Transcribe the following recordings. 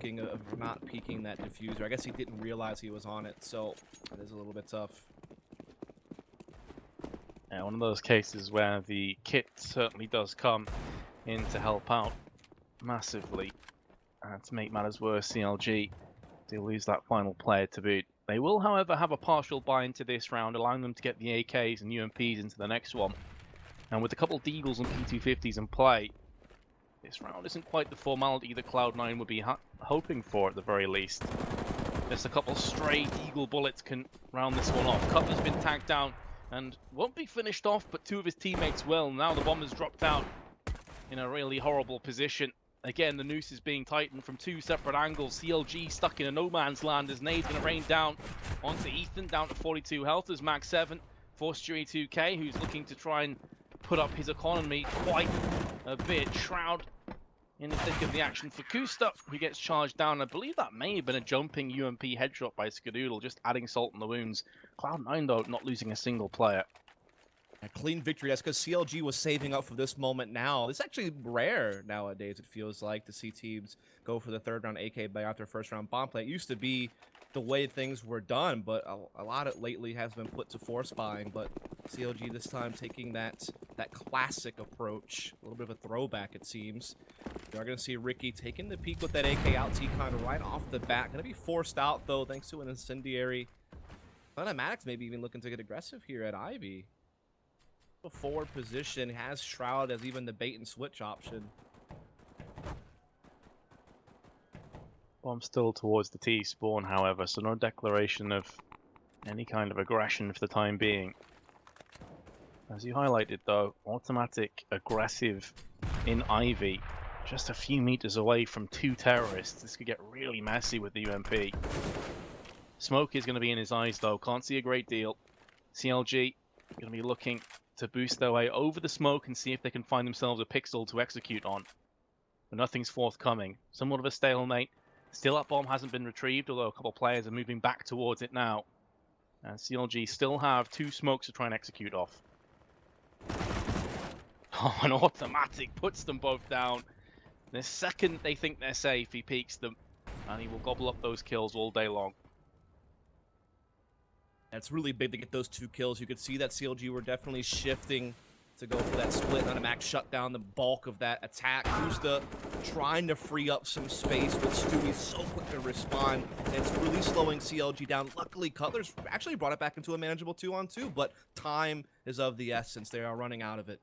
of not peeking that diffuser. I guess he didn't realize he was on it, so it is a little bit tough. Yeah, one of those cases where the kit certainly does come in to help out massively. To make matters worse, CLG do lose that final player to boot. They will, however, have a partial buy into this round, allowing them to get the AKs and UMPs into the next one. And with a couple of Deagles and P250s in play, this round isn't quite the formality that Cloud9 would be hoping for at the very least. Just a couple stray Deagle bullets can round this one off. Cutler's been tagged down and won't be finished off, but two of his teammates will. Now the bomber's dropped out in a really horrible position. Again, the noose is being tightened from two separate angles. CLG stuck in a no man's land as nade's going to rain down onto Ethan, down to 42 health as Max 7 for Stewie 2K, who's looking to try and put up his economy quite a bit. Shroud in the thick of the action for Kusta, who gets charged down. I believe that may have been a jumping UMP headshot by Skadoodle, just adding salt in the wounds. Cloud9, though, not losing a single player. A clean victory. That's because CLG was saving up for this moment now. It's actually rare nowadays, it feels like, to see teams go for the third round AK by after first round bomb play. It used to be the way things were done, but a lot of it lately has been put to force buying. But CLG this time taking that classic approach, a little bit of a throwback, it seems. We are going to see Ricky taking the peek with that AK out T-Con right off the bat. Going to be forced out, though, thanks to an incendiary. Maddox maybe even looking to get aggressive here at Ivy. A forward position, has Shroud as even the bait and switch option. Bomb still towards the T spawn, however, so no declaration of any kind of aggression for the time being. As you highlighted, though, automatic aggressive in Ivy, just a few meters away from two terrorists. This could get really messy with the UMP. Smoke is going to be in his eyes, though. Can't see a great deal. CLG going to be looking to boost their way over the smoke and see if they can find themselves a pixel to execute on. But nothing's forthcoming. Somewhat of a stalemate. Still, that bomb hasn't been retrieved, although a couple of players are moving back towards it now. And CLG still have two smokes to try and execute off. Oh, an automatic puts them both down. The second they think they're safe, he peeks them, and he will gobble up those kills all day long. That's really big to get those two kills. You could see that CLG were definitely shifting to go for that split. Max shut down the bulk of that attack. Kusta trying to free up some space, but Stewie's so quick to respond. And it's really slowing CLG down. Luckily, Cutler's actually brought it back into a manageable 2-on-2, but time is of the essence. They are running out of it.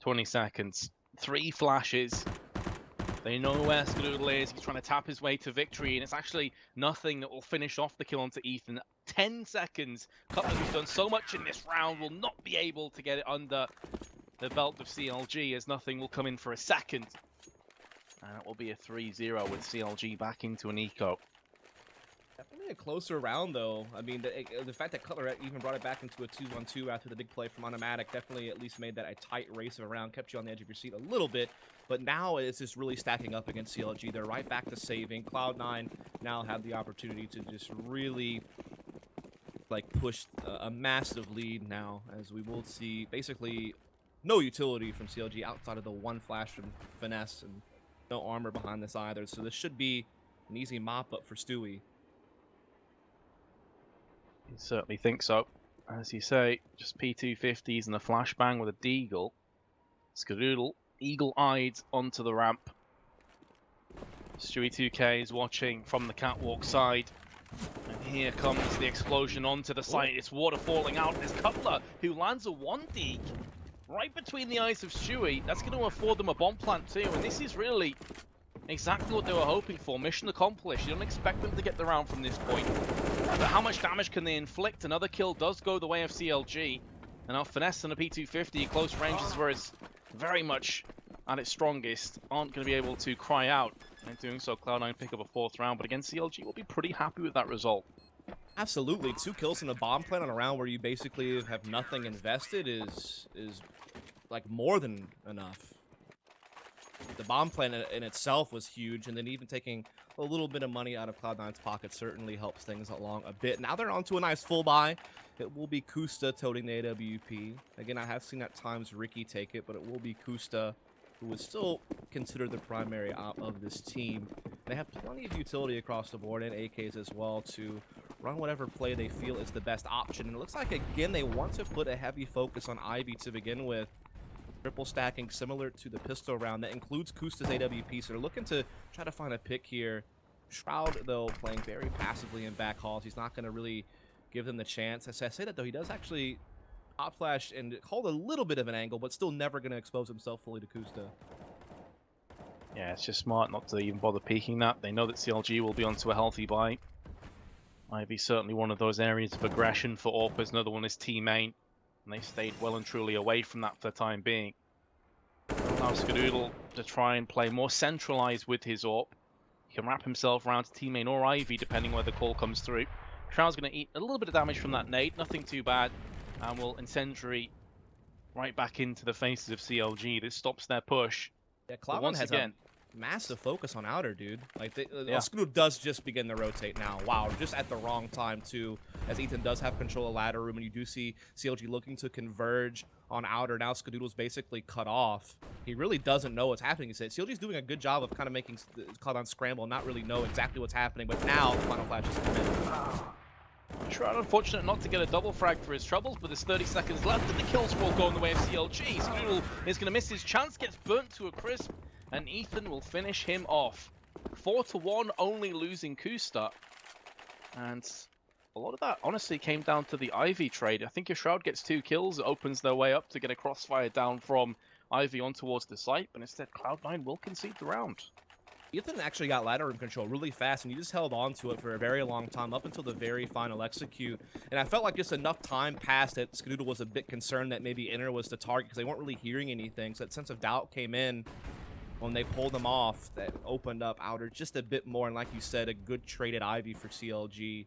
20 seconds. 3 flashes. They know where Skadoodle is. He's trying to tap his way to victory, and it's actually nothing that will finish off the kill onto Ethan. 10 seconds. Cutler, who's done so much in this round, will not be able to get it under the belt of CLG, as nothing will come in for a second. And it will be a 3-0 with CLG back into an eco. Definitely a closer round, though. I mean, the fact that Cutler even brought it back into a 2-on-2 after the big play from Automatic definitely at least made that a tight race of a round, kept you on the edge of your seat a little bit. But now it's just really stacking up against CLG. They're right back to saving. Cloud9 now have the opportunity to just really push a massive lead now, as we will see basically no utility from CLG outside of the one flash from Finesse and no armor behind this either. So this should be an easy mop up for Stewie. You certainly think so. As you say, just P250s and a flashbang with a Deagle. Skadoodle, eagle-eyed onto the ramp. Stewie 2K is watching from the catwalk side. And here comes the explosion onto the site. It's water falling out. There's Cutler, who lands a 1-Deag right between the eyes of Stewie. That's going to afford them a bomb plant too. And this is really exactly what they were hoping for. Mission accomplished. You don't expect them to get the round from this point. But how much damage can they inflict? Another kill does go the way of CLG. And now Finesse and a P250 close range is where it's very much at its strongest. Aren't going to be able to cry out. And doing so, Cloud9 pick up a 4th round. But again, CLG will be pretty happy with that result. Absolutely. 2 kills in a bomb plant on a round where you basically have nothing invested is like more than enough. The bomb plant in itself was huge, and then even taking a little bit of money out of Cloud9's pocket certainly helps things along a bit. Now they're onto a nice full buy. It will be Kusta toting the AWP. Again, I have seen at times Ricky take it, but it will be Kusta who is still considered the primary op of this team. They have plenty of utility across the board and AKs as well to run whatever play they feel is the best option. And it looks like, again, they want to put a heavy focus on Ivy to begin with. Triple stacking similar to the pistol round that includes Kusta's AWP, so they're looking to try to find a pick here. Shroud, though, playing very passively in back halls. He's not going to really give them the chance. As I say that, though, he does actually pop flash and hold a little bit of an angle, but still never going to expose himself fully to Kusta. Yeah, it's just smart not to even bother peeking that. They know that CLG will be onto a healthy buy. Ivy's certainly one of those areas of aggression for AWPers. Another one is T-Main. And they stayed well and truly away from that for the time being. Now Skadoodle to try and play more centralized with his AWP. He can wrap himself around to T-Main or Ivy, depending where the call comes through. Shroud's going to eat a little bit of damage from that nade, nothing too bad. And will incendiary right back into the faces of CLG. This stops their push. Yeah, Cloud9 has a massive focus on outer, dude. Like, Skadoodle does just begin to rotate now. Wow, just at the wrong time, too, as Ethan does have control of ladder room, and you do see CLG looking to converge on outer. Now Skadoodle's basically cut off. He really doesn't know what's happening. He said CLG's doing a good job of kind of making Cloud9 scramble and not really know exactly what's happening, but now the final flash is coming. Shroud unfortunate not to get a double frag for his troubles, but there's 30 seconds left and the kill score going the way of CLG. Skadoodle is going to miss his chance, gets burnt to a crisp, and Ethan will finish him off. 4-1, only losing Kusta. And a lot of that honestly came down to the Ivy trade. I think if Shroud gets 2 kills, it opens their way up to get a crossfire down from Ivy on towards the site, but instead Cloud9 will concede the round. Ethan actually got ladder room control really fast, and he just held on to it for a very long time, up until the very final execute. And I felt like just enough time passed that Skadoodle was a bit concerned that maybe Inner was the target, because they weren't really hearing anything. So that sense of doubt came in when they pulled them off. That opened up outer just a bit more, and like you said, a good traded Ivy for CLG.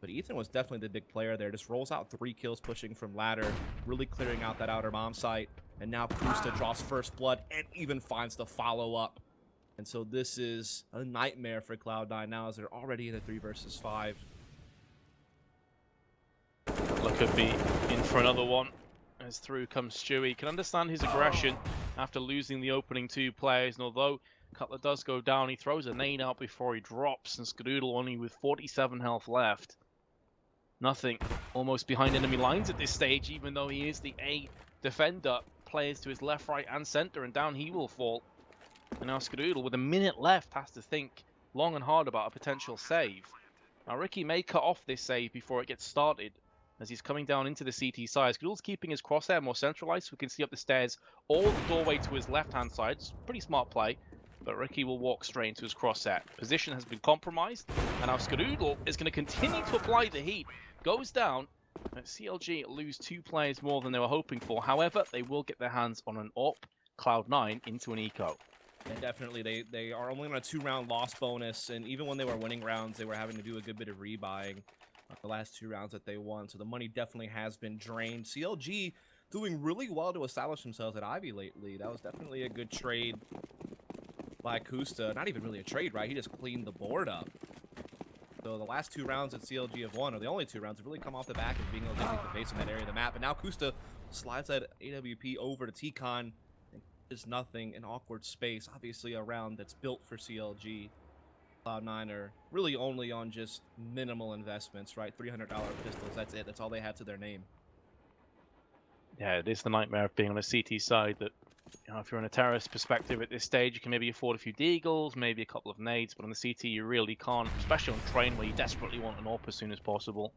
But Ethan was definitely the big player there. Just rolls out 3 kills pushing from ladder, really clearing out that outer bomb site. And now Kusta draws first blood and even finds the follow-up. And so this is a nightmare for Cloud9 now, as they're already in a 3 versus 5. Look could be in for another one, as through comes Stewie. Can understand his aggression after losing the opening 2 players, and although Cutler does go down, he throws a nade out before he drops, and Skadoodle only with 47 health left. Nothing almost behind enemy lines at this stage, even though he is the A defender. Players to his left, right, and center, and down he will fall. And now Skadoodle, with a minute left, has to think long and hard about a potential save. Now Ricky may cut off this save before it gets started, as he's coming down into the CT side. Skadoodle's keeping his crosshair more centralized, so we can see up the stairs or the doorway to his left-hand side. It's pretty smart play, but Ricky will walk straight into his crosshair. Position has been compromised, and now Skadoodle is going to continue to apply the heat. Goes down, and CLG lose 2 players more than they were hoping for. However, they will get their hands on an AWP, Cloud9 into an eco. And definitely, they are only on a 2-round loss bonus, and even when they were winning rounds, they were having to do a good bit of rebuying the last 2 rounds that they won. So the money definitely has been drained. CLG doing really well to establish themselves at Ivy lately. That was definitely a good trade by Kusta. Not even really a trade, right? He just cleaned the board up. So the last 2 rounds that CLG have won, or the only 2 rounds, have really come off the back of being able to take the base in that area of the map. And now Kusta slides that AWP over to T-Con. Is nothing, an awkward space, obviously a round that's built for CLG. Cloud9 are really only on just minimal investments, right? $300 pistols, that's it. That's all they have to their name. Yeah, it is the nightmare of being on a CT side that, you know, if you're in a terrorist perspective at this stage, you can maybe afford a few deagles, maybe a couple of nades, but on the CT you really can't, especially on train where you desperately want an AWP as soon as possible.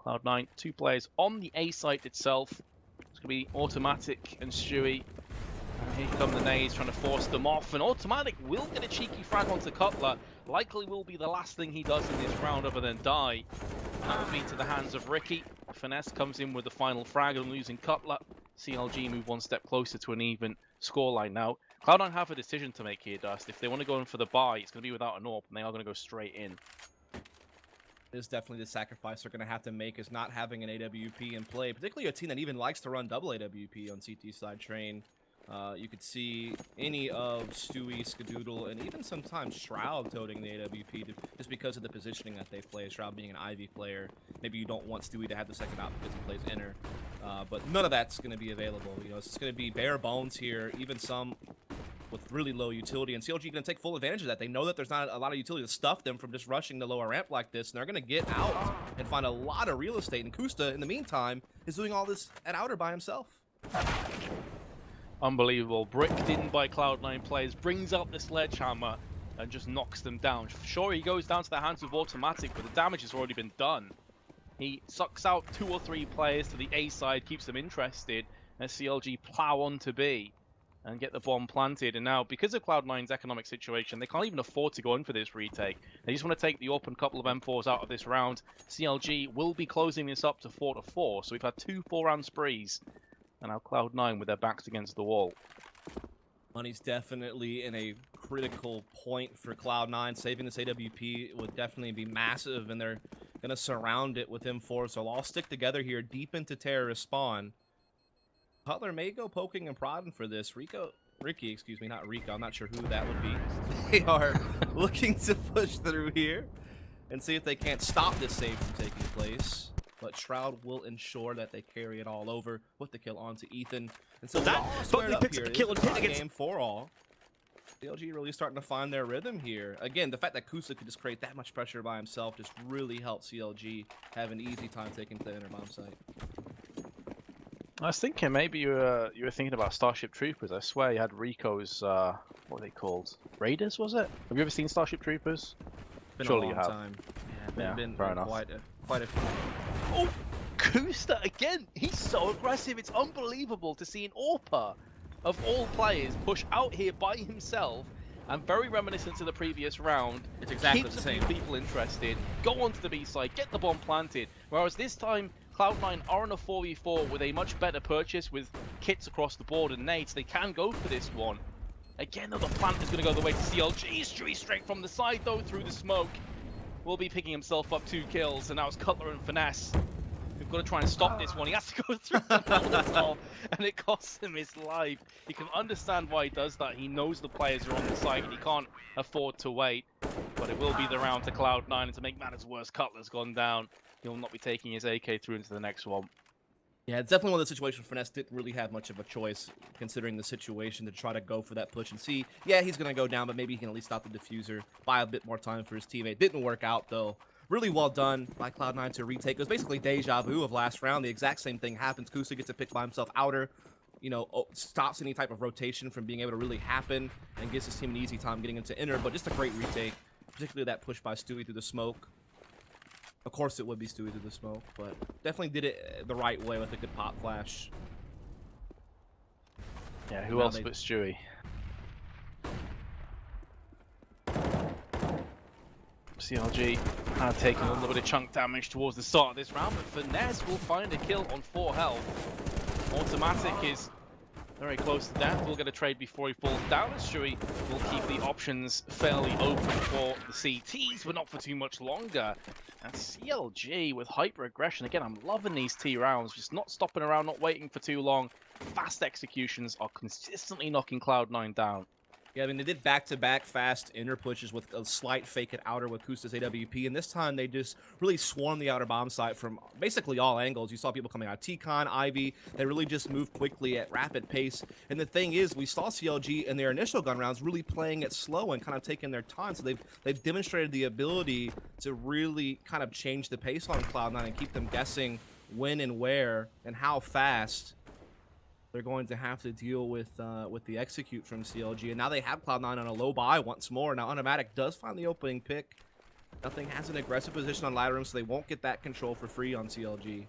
Cloud9, 2 players on the A site itself. It's going to be Automatic and Stewie. And here come the nades trying to force them off, and Automatic will get a cheeky frag onto Cutler. Likely will be the last thing he does in this round other than die. And that will be to the hands of Ricky. Finesse comes in with the final frag and losing Cutler. CLG move 1 step closer to an even scoreline now. Cloud9 have a decision to make here, Dust. If they want to go in for the buy, it's going to be without an AWP, and they are going to go straight in. Is definitely the sacrifice they're going to have to make, is not having an AWP in play, particularly a team that even likes to run double AWP on CT side train. You could see any of Stewie, Skadoodle, and even sometimes Shroud toting the AWP just because of the positioning that they play. Shroud being an Ivy player, maybe you don't want Stewie to have the second op because he plays inner, but none of that's going to be available. You know, it's just going to be bare bones here. Even some with really low utility, and CLG going to take full advantage of that. They know that there's not a lot of utility to stuff them from just rushing the lower ramp like this, and they're going to get out and find a lot of real estate. And Kusta, in the meantime, is doing all this at outer by himself. Unbelievable. Bricked in by Cloud9 players, brings up the sledgehammer and just knocks them down. Sure, he goes down to the hands of automatic, but the damage has already been done. He sucks out 2 or 3 players to the A side, keeps them interested, and CLG plow on to B and get the bomb planted. And now, because of Cloud9's economic situation, they can't even afford to go in for this retake. They just want to take the open couple of M4s out of this round. CLG will be closing this up to 4-4, so we've had 2 4-round sprees. And now Cloud9 with their backs against the wall. Money's definitely in a critical point for Cloud9. Saving this AWP would definitely be massive, and they're going to surround it with M4, so they'll all stick together here deep into terrorist spawn. Cutler may go poking and prodding for this. Ricky, excuse me, not Rico. I'm not sure who that would be. They are looking to push through here and see if they can't stop this save from taking place. But Shroud will ensure that they carry it all over, put the kill onto Ethan. And so that totally picks up the kill and hit against game for all. CLG really starting to find their rhythm here. Again, the fact that Kusa could just create that much pressure by himself just really helped CLG have an easy time taking the inner bomb site. I was thinking maybe you were thinking about Starship Troopers. I swear you had Rico's what were they called? Raiders, was it? Have you ever seen Starship Troopers? Been Surely a long you have. time. Yeah, been fair enough. quite a few. Oh, Kusta again. He's so aggressive. It's unbelievable to see an AWPer Of all players, push out here by himself, and very reminiscent to the previous round. It's exactly keeps the a same. few people interested, go onto the B side, get the bomb planted. Whereas this time, Cloud9 are on a 4v4 with a much better purchase with kits across the board and nades. They can go for this one. Again, though, the plant is going to go the way to CLG. Stewie straight from the side, though, through the smoke. Will be picking himself up 2 kills, and now it's Cutler and Finesse. We've got to try and stop this one. He has to go through the Molotov, and it costs him his life. You can understand why he does that. He knows the players are on the site, and he can't afford to wait. But it will be the round to Cloud9, and to make matters worse, Cutler's gone down. He'll not be taking his AK through into the next one. Yeah, it's definitely one of the situations Finesse didn't really have much of a choice, considering the situation, to try to go for that push and see. Yeah, he's going to go down, but maybe he can at least stop the diffuser, buy a bit more time for his teammate. Didn't work out, though. Really well done by Cloud9 to retake. It was basically deja vu of last round. The exact same thing happens. Kusa gets a pick by himself outer, you know, stops any type of rotation from being able to really happen, and gives his team an easy time getting into inner, but just a great retake, particularly that push by Stewie through the smoke. Of course it would be Stewie through the smoke, but definitely did it the right way with a good pop flash. Yeah, who else but Stewie? CLG had taken a little bit of chunk damage towards the start of this round, but Finesse will find a kill on 4 health. Automatic is very close to death. We'll get a trade before he falls down, as Stewie will keep the options fairly open for the CTs, but not for too much longer. And CLG with hyper aggression. Again, I'm loving these T rounds, just not stopping around, not waiting for too long. Fast executions are consistently knocking Cloud9 down. Yeah, I mean, they did back-to-back fast inner pushes with a slight fake at outer with Kusta's AWP, and this time they just really swarmed the outer bomb site from basically all angles. You saw people coming out T-Con, Ivy. They really just moved quickly at rapid pace. And the thing is, we saw CLG in their initial gun rounds really playing it slow and kind of taking their time. So they've demonstrated the ability to really kind of change the pace on Cloud9 and keep them guessing when and where and how fast they're going to have to deal with the execute from CLG. And now they have Cloud9 on a low buy once more. Now Automatic does find the opening pick. Nothing has an aggressive position on ladder room, so they won't get that control for free on CLG.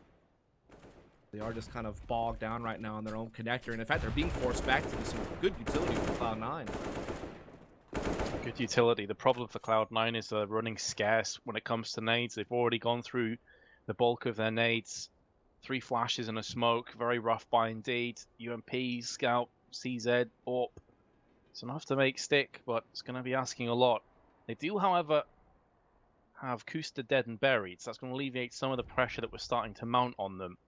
They are just kind of bogged down right now on their own connector. And in fact, they're being forced back to some good utility for Cloud9. Good utility. The problem for Cloud9 is they're running scarce when it comes to nades. They've already gone through the bulk of their nades. 3 flashes and a smoke. Very rough buy indeed. UMP, Scout, CZ, AWP. It's enough to make stick, but it's going to be asking a lot. They do, however, have Kusta dead and buried, so that's going to alleviate some of the pressure that we're starting to mount on them.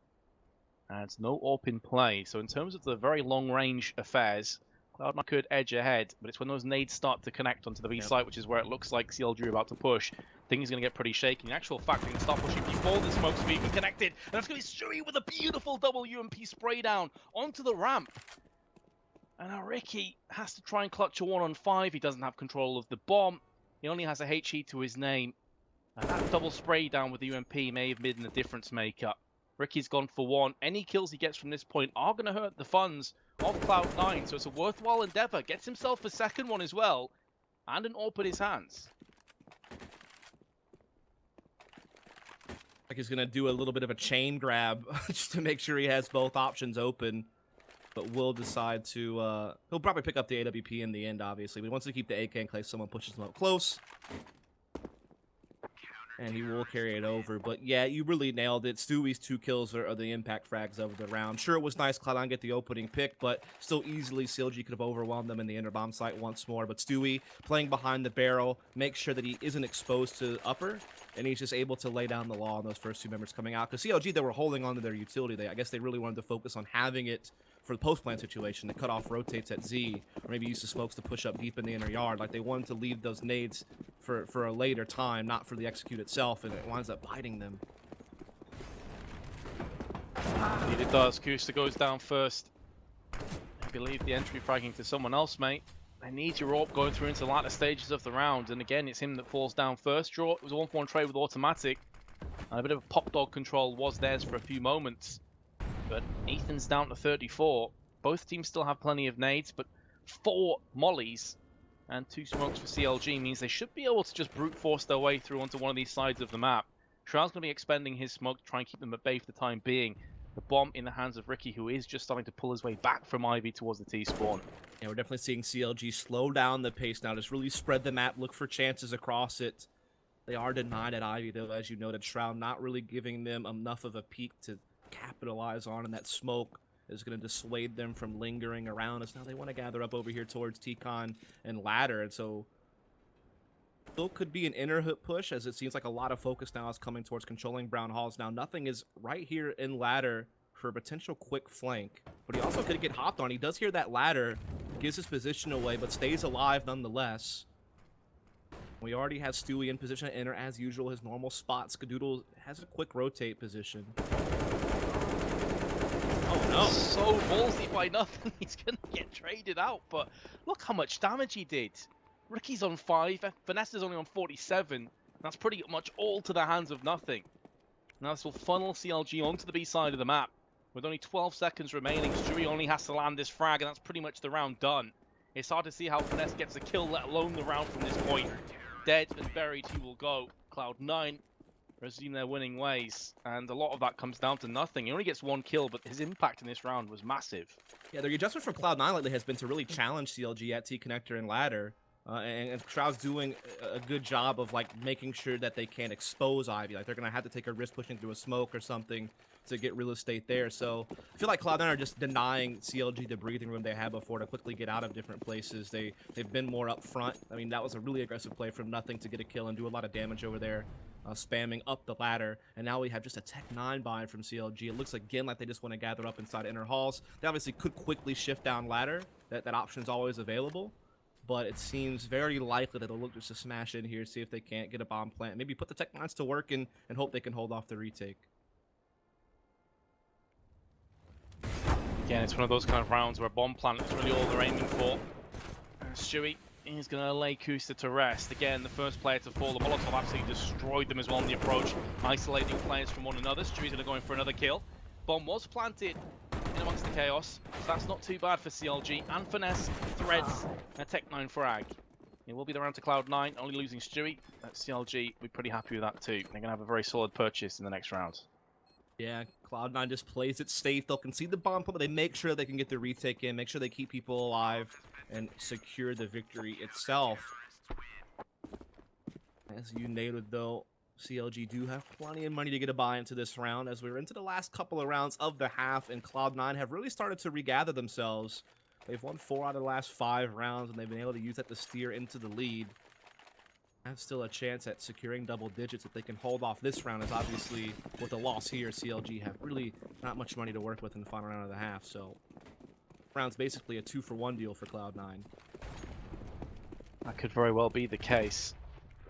And no AWP in play. So in terms of the very long-range affairs, Cloud9 could edge ahead, but it's when those nades start to connect onto the B site, which is where it looks like CLG are about to push. Things are going to get pretty shaky. In actual fact, they can start pushing before the smoke's even connected. And that's going to be Stewie with a beautiful double UMP spray down onto the ramp. And now Ricky has to try and clutch a 1-on-5. He doesn't have control of the bomb. He only has a HE to his name. And that double spray down with the UMP may have been the difference maker. Ricky's gone for one. Any kills he gets from this point are going to hurt the funds of Cloud9, so it's a worthwhile endeavor. Gets himself a second one as well, and an AWP in his hands. Like he's going to do a little bit of a chain grab just to make sure he has both options open. But will decide to, he'll probably pick up the AWP in the end, obviously. But he wants to keep the AK in case someone pushes him up close. And he will carry it over. But yeah, you really nailed it. Stewie's 2 kills are the impact frags of the round. Sure, it was nice Cloud9 get the opening pick, but still easily CLG could have overwhelmed them in the inner bomb site once more. But Stewie playing behind the barrel, make sure that he isn't exposed to upper, and he's just able to lay down the law on those first 2 members coming out. Because CLG, they were holding on to their utility. I guess they really wanted to focus on having it for the post-plant situation. The cutoff rotates at Z, or maybe use the smokes to push up deep in the inner yard. Like they wanted to leave those nades for a later time, not for the execute itself, and it winds up biting them. Indeed it does. Kusta goes down first. I believe the entry fragging to someone else, mate. They need your AWP going through into the latter stages of the round, and again, it's him that falls down first. Draw, it was a 1-for-1 trade with automatic. And a bit of a pop dog control was theirs for a few moments. But Ethan's down to 34. Both teams still have plenty of nades, but 4 mollies and 2 smokes for CLG means they should be able to just brute force their way through onto one of these sides of the map. Shroud's going to be expending his smoke to try and keep them at bay for the time being. The bomb in the hands of Ricky, who is just starting to pull his way back from Ivy towards the T-spawn. Yeah, we're definitely seeing CLG slow down the pace now, just really spread the map, look for chances across it. They are denied at Ivy, though, as you noted. Shroud not really giving them enough of a peak to capitalize on, and that smoke is going to dissuade them from lingering around as now they want to gather up over here towards T-Con and Ladder, and so still could be an inner hook push, as it seems like a lot of focus now is coming towards controlling Brown Halls. Now nothing is right here in Ladder for a potential quick flank, but he also could get hopped on. He does hear that Ladder, gives his position away, but stays alive nonetheless. We already have Stewie in position to enter as usual, his normal spot. Skadoodle has a quick rotate position. Oh no. So ballsy by nothing. He's going to get traded out, but look how much damage he did. Ricky's on 5, Vanessa's only on 47. That's pretty much all to the hands of nothing. Now this will funnel CLG onto the B side of the map. With only 12 seconds remaining, Stewie only has to land this frag, and that's pretty much the round done. It's hard to see how Finesse gets a kill, let alone the round from this point. Dead and buried he will go. Cloud9 resume their winning ways, and a lot of that comes down to nothing. He only gets 1 kill, but his impact in this round was massive. Yeah, the adjustment from Cloud9 lately has been to really challenge CLG at T-Connector and Ladder. And Shroud's doing a good job of like making sure that they can't expose Ivy. Like they're gonna have to take a risk pushing through a smoke or something to get real estate there. So I feel like Cloud9 are just denying CLG the breathing room they had before to quickly get out of different places. They've been more up front. I mean, that was a really aggressive play from nothing to get a kill and do a lot of damage over there, spamming up the ladder. And now we have just a Tech 9 buy from CLG. It looks again like they just want to gather up inside inner halls. They obviously could quickly shift down ladder. That option is always available. But it seems very likely that they'll look just to smash in here, see if they can't get a bomb plant. Maybe put the Tech 9s to work and hope they can hold off the retake. Again, it's one of those kind of rounds where bomb plant is really all they're aiming for. Stewie is going to lay Kusta to rest. Again, the first player to fall. The Molotov absolutely destroyed them as well in the approach, isolating players from one another. Stewie's going to go in for another kill. Bomb was planted in amongst the chaos, so that's not too bad for CLG. And Finesse threads a Tech 9 frag. It will be the round to Cloud9, only losing Stewie. CLG, we're pretty happy with that too. They're going to have a very solid purchase in the next round. Yeah, Cloud9 just plays it safe. They'll concede the bomb, but they make sure they can get the retake in, make sure they keep people alive, and secure the victory itself. As you noted, though, CLG do have plenty of money to get a buy into this round, as we're into the last couple of rounds of the half, and Cloud9 have really started to regather themselves. They've won 4 out of the last 5 rounds, and they've been able to use that to steer into the lead. have still a chance at securing double digits if they can hold off this round, as obviously with the loss here, CLG have really not much money to work with in the final round of the half, so round's basically a 2-for-1 deal for Cloud9. That could very well be the case.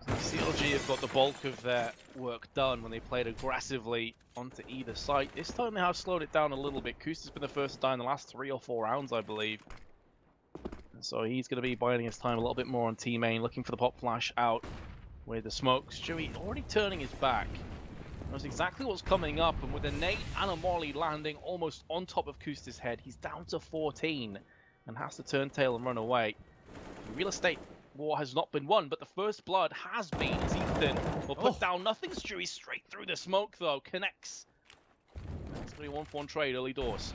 CLG have got the bulk of their work done when they played aggressively onto either side. This time they have slowed it down a little bit. Kusta's been the first to die in the last 3 or 4 rounds, I believe. So he's going to be biding his time a little bit more on T-main, looking for the pop flash out with the smokes. Stewie already turning his back. Knows exactly what's coming up, and with a nade and a molly landing almost on top of Kusta's head, he's down to 14 and has to turn tail and run away. The real estate war has not been won, but the first blood has been, as Ethan will put down nothing. Stewie straight through the smoke, though, connects. It's going to be 1-for-1 trade early doors.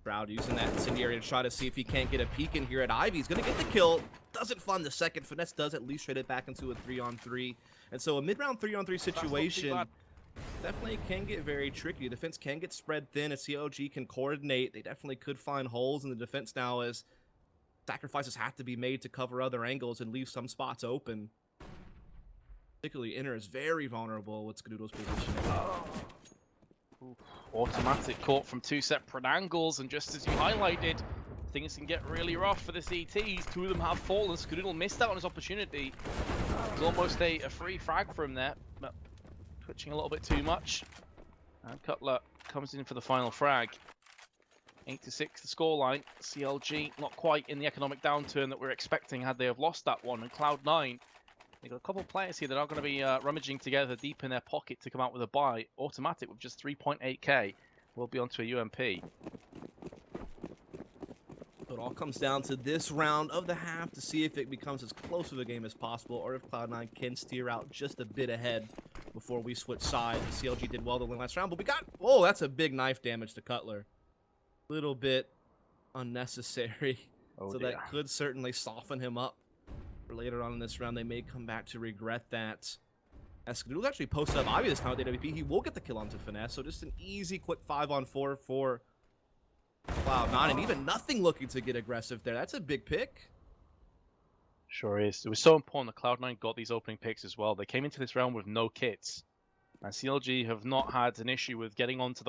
Shroud using that incendiary to try to see if he can't get a peek in here at Ivy. He's going to get the kill. Doesn't fund the second. Finesse does at least trade it back into a 3-on-3. And so a mid-round 3-on-3 situation definitely can get very tricky. The defense can get spread thin as CLG can coordinate. They definitely could find holes in the defense now as sacrifices have to be made to cover other angles and leave some spots open. Particularly Inner is very vulnerable with Skadoodle's position. Automatic caught from 2 separate angles, and just as you highlighted, things can get really rough for the CTs. 2 of them have fallen. Skadoodle missed out on his opportunity. It was almost a free frag from there, but twitching a little bit too much. And Cutler comes in for the final frag. 8-6 the scoreline. CLG not quite in the economic downturn that we're expecting had they have lost that one. And Cloud9, they've got a couple of players here that are going to be rummaging together deep in their pocket to come out with a buy. Automatic with just 3.8k. We'll be onto a UMP. So it all comes down to this round of the half to see if it becomes as close of a game as possible or if Cloud9 can steer out just a bit ahead before we switch sides. CLG did well to win last round, but we got... Oh, that's a big knife damage to Cutler. Little bit unnecessary. Oh, so dear. that could certainly soften him up for later on in this round. They may come back to regret that. As Skadoodle actually posted up Ivy this time with AWP, he will get the kill onto Finesse. So just an easy, quick 5-on-4 for Cloud9, and even nothing looking to get aggressive there. That's a big pick. Sure is. It was so important that Cloud9 got these opening picks as well. They came into this round with no kits. And CLG have not had an issue with getting onto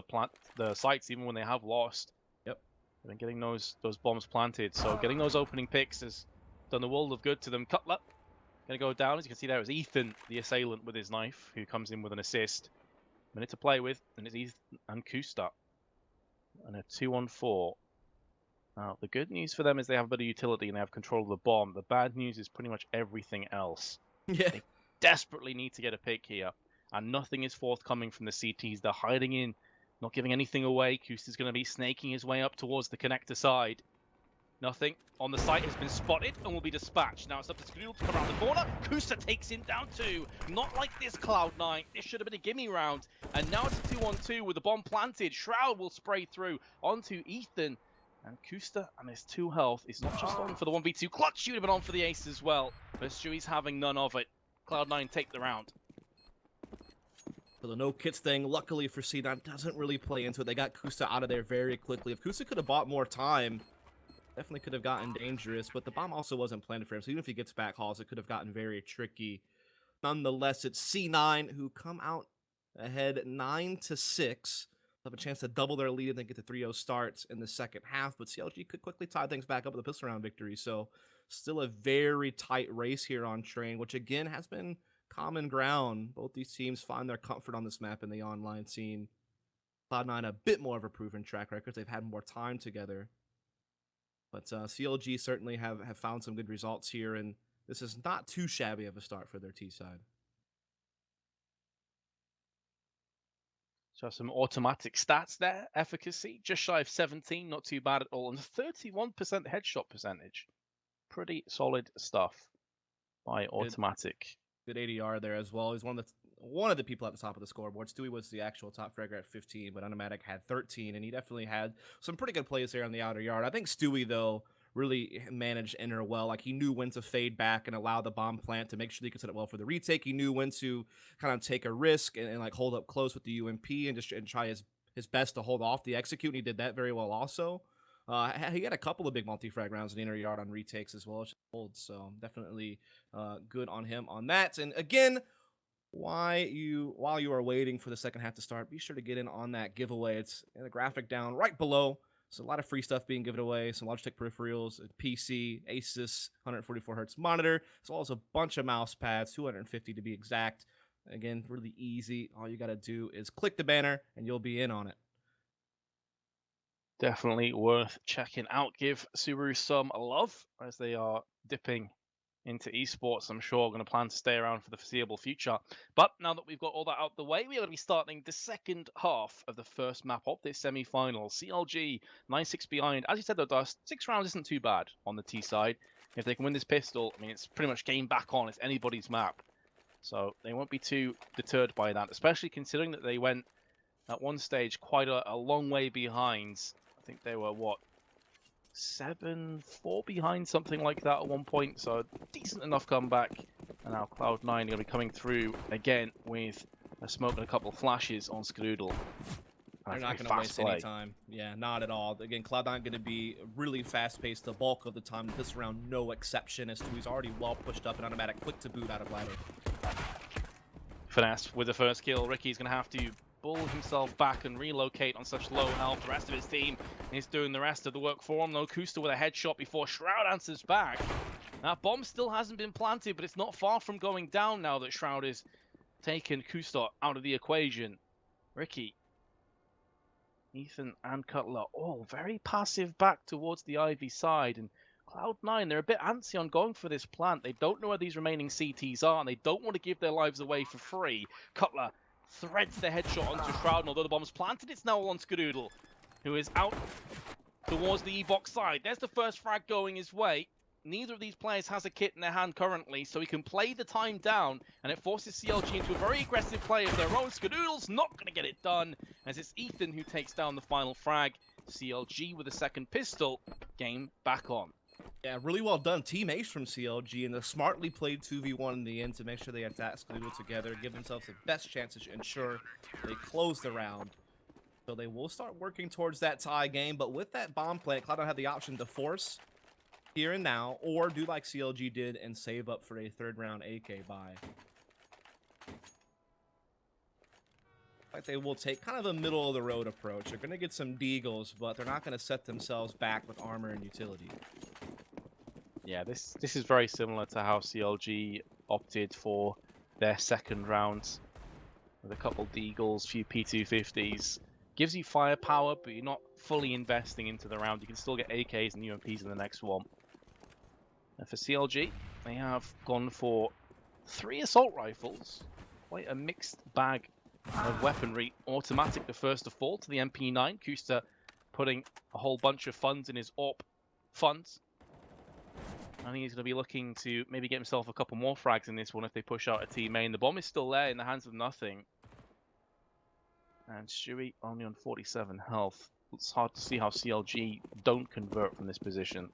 the sites even when they have lost. Yep. They've been getting those bombs planted. So getting those opening picks has done the world of good to them. Cutler going to go down. As you can see there is Ethan, the assailant with his knife, who comes in with an assist. Minute to play with, and it's Ethan and Kusta. And a 2-on-4. Now, the good news for them is they have a bit of utility and they have control of the bomb. The bad news is pretty much everything else. Yeah. They desperately need to get a pick here. And nothing is forthcoming from the CTs. They're hiding in, not giving anything away. Kusta's going to be snaking his way up towards the connector side. Nothing on the site has been spotted and will be dispatched. Now it's up to Skadoodle to come around the corner. Kusta takes him down 2. Not like this, Cloud9. This should have been a gimme round. And now it's a 2-on-2 with the bomb planted. Shroud will spray through onto Ethan. And Kusta and his 2 health is not just on for the 1v2. Clutch should have been on for the ace as well. But Stewie's having none of it. Cloud9 take the round. So the no kits thing, luckily for C9, doesn't really play into it. They got Kusta out of there very quickly. If Kusta could have bought more time, definitely could have gotten dangerous, but the bomb also wasn't planned for him, so even if he gets back hauls, it could have gotten very tricky. Nonetheless, it's C9 who come out ahead 9-6. Have a chance to double their lead and then get the 3-0 starts in the second half, but CLG could quickly tie things back up with a pistol round victory, so still a very tight race here on Train, which again has been common ground. Both these teams find their comfort on this map in the online scene. Cloud9 a bit more of a proven track record. They've had more time together. But CLG certainly have found some good results here, and this is not too shabby of a start for their T side. So some automatic stats there. Efficacy, just shy of 17, not too bad at all. And 31% headshot percentage. Pretty solid stuff by automatic. Good ADR there as well. He's one of the people at the top of the scoreboard. Stewie was the actual top fragger at 15, but Automatic had 13, and he definitely had some pretty good plays there on the outer yard. I think Stewie, though, really managed Inner well. Like, he knew when to fade back and allow the bomb plant to make sure he could set it well for the retake. He knew when to kind of take a risk and like hold up close with the UMP and try his best to hold off the execute, and he did that very well also. He had a couple of big multi-frag rounds in the inner yard on retakes as well as holds, so definitely good on him on that. And again, while you are waiting for the second half to start, be sure to get in on that giveaway. It's in the graphic down right below. So a lot of free stuff being given away, some Logitech peripherals, a PC, Asus 144 hertz monitor, as well as a bunch of mouse pads, 250 to be exact. Again, really easy. All you got to do is click the banner and you'll be in on it. Definitely worth checking out. Give Subaru some love as they are dipping into esports. I'm sure going to plan to stay around for the foreseeable future. But now that we've got all that out the way, we are going to be starting the second half of the first map of this semi-final. CLG 9-6 behind. As you said though, Dust, 6 rounds isn't too bad on the T side. If they can win this pistol, I mean, it's pretty much game back on. It's anybody's map. So they won't be too deterred by that, especially considering that they went at one stage quite a long way behind. I think they were, what, 7-4 behind, something like that at one point. So decent enough comeback. And now Cloud9 are going to be coming through again with a smoke and a couple of flashes on Skadoodle. They're not going to waste any time. Yeah, not at all. Again, Cloud9 going to be really fast-paced the bulk of the time. This round, no exception, as he's already well pushed up and automatic quick to boot out of ladder. Finesse with the first kill. Ricky's going to have to bull himself back and relocate on such low health. The rest of his team is doing the rest of the work for him. No Kusta with a headshot before Shroud answers back. That bomb still hasn't been planted, but it's not far from going down now that Shroud has taken Kusta out of the equation. Ricky, Ethan and Cutler all very passive back towards the Ivy side, and Cloud9, they're a bit antsy on going for this plant. They don't know where these remaining CTs are, and they don't want to give their lives away for free. Cutler threads the headshot onto Shroud, and although the bomb's planted, it's now on Skadoodle, who is out towards the E-box side. There's the first frag going his way. Neither of these players has a kit in their hand currently, so he can play the time down, and it forces CLG into a very aggressive play of their own. Skadoodle's not going to get it done, as it's Ethan who takes down the final frag. CLG with a second pistol. Game back on. Yeah, really well done. Team ace from CLG, and the smartly played 2v1 in the end to make sure they attack Skadoodle together, give themselves the best chance to ensure they close the round. So they will start working towards that tie game, but with that bomb plant, Cloud9 had the option to force here and now, or do like CLG did and save up for a third round AK buy. Like they will take kind of a middle of the road approach. They're going to get some deagles, but they're not going to set themselves back with armor and utility. Yeah, this is very similar to how CLG opted for their second round, with a couple deagles, few P250s. Gives you firepower, but you're not fully investing into the round. You can still get AKs and UMPs in the next one. And for CLG, they have gone for 3 assault rifles. Quite a mixed bag of weaponry. Automatic, the first to fall to the MP9. Kusta putting a whole bunch of funds in his AWP funds. I think he's going to be looking to maybe get himself a couple more frags in this one if they push out a team main. The bomb is still there in the hands of nothing. And Stewie only on 47 health. It's hard to see how CLG don't convert from this position.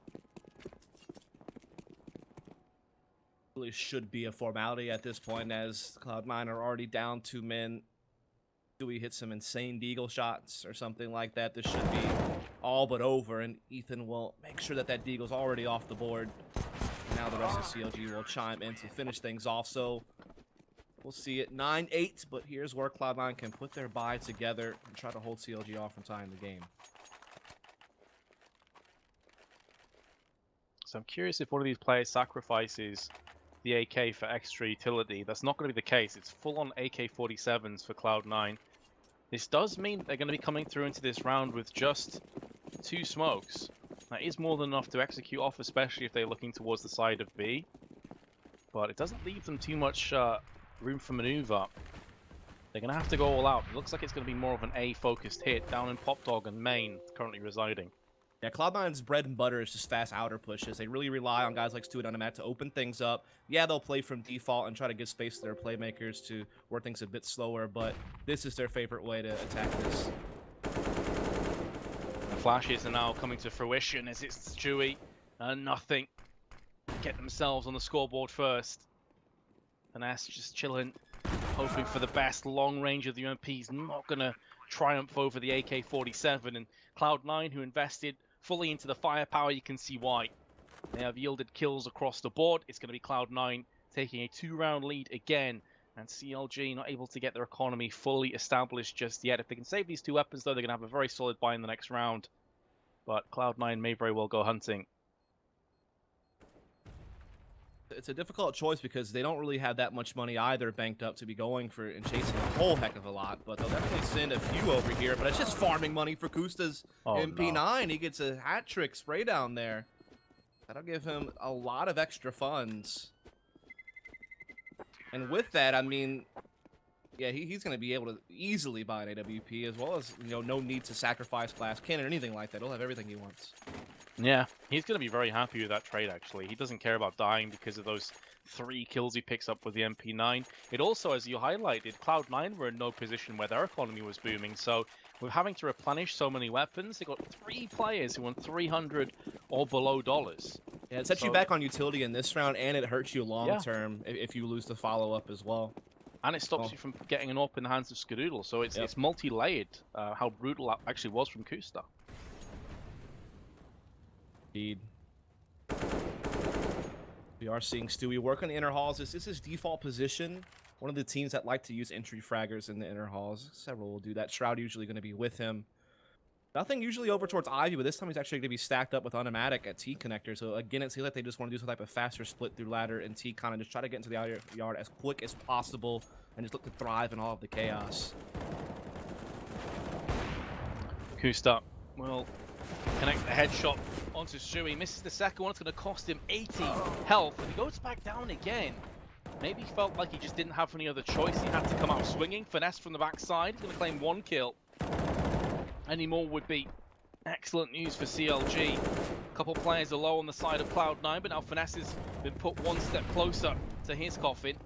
Really should be a formality at this point, as Cloud9 are already down 2 men. Stewie hit some insane deagle shots or something like that. This should be all but over, and Ethan will make sure that that deagle's already off the board. Now the rest of CLG will chime in to finish things off. So we'll see it 9-8, but here's where Cloud9 can put their buy together and try to hold CLG off from tying the game. So I'm curious if one of these players sacrifices the AK for extra utility. That's not going to be the case. It's full-on AK-47s for Cloud9. This does mean they're going to be coming through into this round with just 2 smokes. That is more than enough to execute off, especially if they're looking towards the side of B. But it doesn't leave them too much room for maneuver. They're going to have to go all out. It looks like it's going to be more of an A-focused hit down in Pop Dog and Main, currently residing. Yeah, Cloud9's bread and butter is just fast outer pushes. They really rely on guys like Stu and Unamat to open things up. Yeah, they'll play from default and try to give space to their playmakers to work things a bit slower, but this is their favorite way to attack this. The flashes are now coming to fruition as it's Stewie and nothing. Get themselves on the scoreboard first. Finesse just chilling, hoping for the best. Long range of the UMP's not going to triumph over the AK-47, and Cloud9, who invested fully into the firepower, you can see why. They have yielded kills across the board. It's going to be Cloud9 taking a 2-round lead again. And CLG not able to get their economy fully established just yet. If they can save these 2 weapons, though, they're going to have a very solid buy in the next round. But Cloud9 may very well go hunting. It's a difficult choice because they don't really have that much money either banked up to be going for and chasing a whole heck of a lot. But they'll definitely send a few over here. But it's just farming money for Kusta's MP9. No. He gets a hat trick spray down there. That'll give him a lot of extra funds. And with that, I mean, yeah, he's going to be able to easily buy an AWP, as well as, you know, no need to sacrifice glass cannon or anything like that. He'll have everything he wants. Yeah, he's going to be very happy with that trade, actually. He doesn't care about dying because of those 3 kills he picks up with the MP9. It also, as you highlighted, Cloud9 were in no position where their economy was booming, so with having to replenish so many weapons, they got 3 players who won $300 or below dollars. Yeah, it sets you back on utility in this round, and it hurts you long term if you lose the follow-up as well. And it stops you from getting an AWP in the hands of Skadoodle, so it's multi-layered, how brutal that actually was from Kusta. Indeed. We are seeing Stewie work on the inner halls. This is his default position. One of the teams that like to use entry fraggers in the inner halls. Several will do that. Shroud usually going to be with him. Nothing usually over towards Ivy, but this time he's actually going to be stacked up with Automatic at T connector. So again, it seems like they just want to do some type of faster split through ladder and T, kind of just try to get into the outer yard as quick as possible and just look to thrive in all of the chaos. Kusta will connect the headshot onto Stewie. Misses the second one. It's going to cost him 80 health. And he goes back down again. Maybe he felt like he just didn't have any other choice. He had to come out swinging. Finesse from the backside. He's going to claim 1 kill. Any more would be excellent news for CLG. A couple players are low on the side of Cloud9, but now Finesse has been put 1 step closer to his coffin.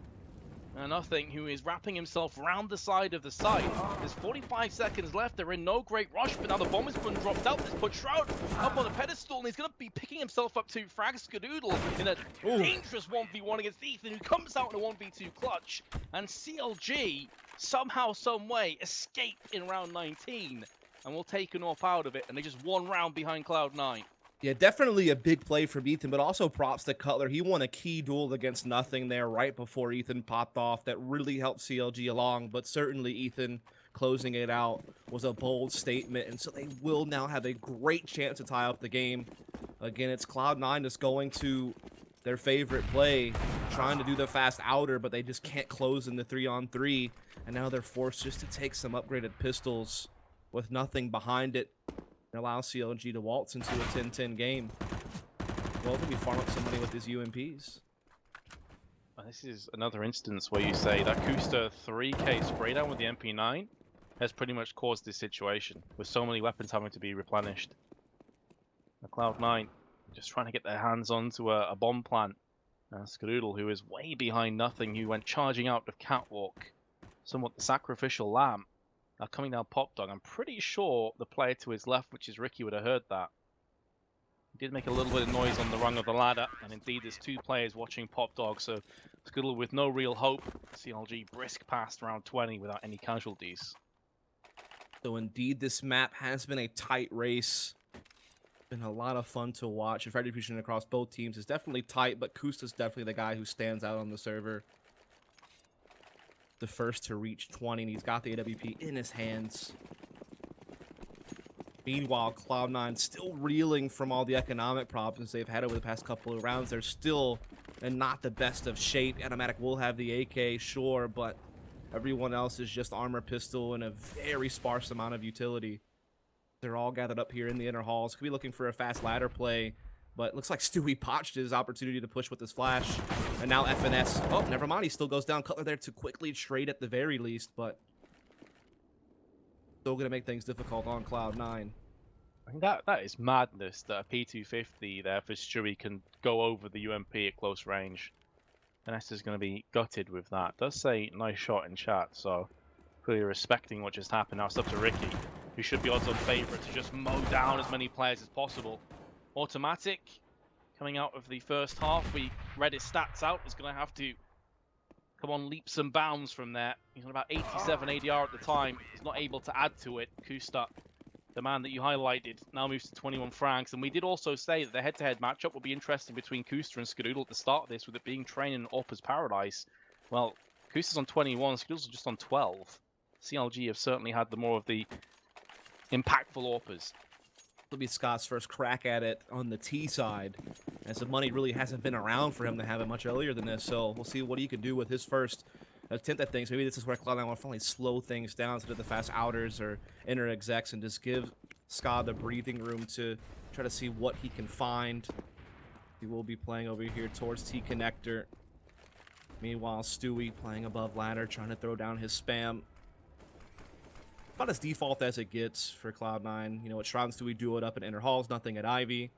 And Nothing, who is wrapping himself around the side of the site. There's 45 seconds left. They're in no great rush, but now the bomb has been dropped out. This put Shroud up on the pedestal, and he's going to be picking himself up to frag Skadoodle in a dangerous 1v1 against Ethan, who comes out in a 1v2 clutch. And CLG, somehow, some way, escape in round 19. And will take an AWP out of it, and they're just 1 round behind Cloud9. Yeah, definitely a big play from Ethan, but also props to Cutler. He won a key duel against Nothing there right before Ethan popped off. That really helped CLG along, but certainly Ethan closing it out was a bold statement, and so they will now have a great chance to tie up the game. Again, it's Cloud9 just going to their favorite play, trying to do the fast outer, but they just can't close in the 3-on-3, and now they're forced just to take some upgraded pistols with Nothing behind it and allow CLG to waltz into a 10-10 game. Well, can we farm up some money with his UMPs? This is another instance where you say that Kusta 3k spray down with the MP9 has pretty much caused this situation, with so many weapons having to be replenished. The Cloud9 just trying to get their hands onto a bomb plant. Skadoodle, who is way behind Nothing, who went charging out of Catwalk, somewhat the sacrificial lamb. Now coming down Pop Dog, I'm pretty sure the player to his left, which is Ricky, would have heard that. He did make a little bit of noise on the rung of the ladder, and indeed there's 2 players watching Pop Dog, so Skadoodle with no real hope. CLG brisk past round 20 without any casualties. So indeed, this map has been a tight race. Been a lot of fun to watch. The distribution across both teams is definitely tight, but Kusta's definitely the guy who stands out on the server. The first to reach 20, and he's got the AWP in his hands. Meanwhile, Cloud9 still reeling from all the economic problems they've had over the past couple of rounds. They're still in not the best of shape. Automatic will have the AK, sure, but everyone else is just armor pistol and a very sparse amount of utility. They're all gathered up here in the inner halls. Could be looking for a fast ladder play, but looks like Stewie botched his opportunity to push with his flash. And now FNS. Oh, never mind. He still goes down. Cutler there to quickly trade at the very least, but still going to make things difficult on Cloud9. I think that is madness that a P250 there for Stewie can go over the UMP at close range. FNS is going to be gutted with that. Does say nice shot in chat, so clearly respecting what just happened. Now it's up to Ricky, who should be odds-on favourite to just mow down as many players as possible. Automatic coming out of the first half. We read his stats out. He's going to have to come on leaps and bounds from there. He's on about 87 ADR at the time. He's not able to add to it. Kusta the man that you highlighted, now moves to 21 frags. And we did also say that the head-to-head matchup will be interesting between Kusta and Skadoodle at the start of this, with it being training Oppa's Paradise. Well, Kusta's on 21, Skadoodle's just on 12. CLG have certainly had the more of the impactful Oppas. It'll be Scott's first crack at it on the T side, as the money really hasn't been around for him to have it much earlier than this. So we'll see what he can do with his first attempt at things. Maybe this is where Cloud9 will finally slow things down instead of the fast outers or inner execs and just give Scott the breathing room to try to see what he can find. He will be playing over here towards T connector. Meanwhile, Stewie playing above ladder, trying to throw down his spam. About as default as it gets for Cloud9. You know, at Shroud Stewie do it up in inner halls, nothing at Ivy.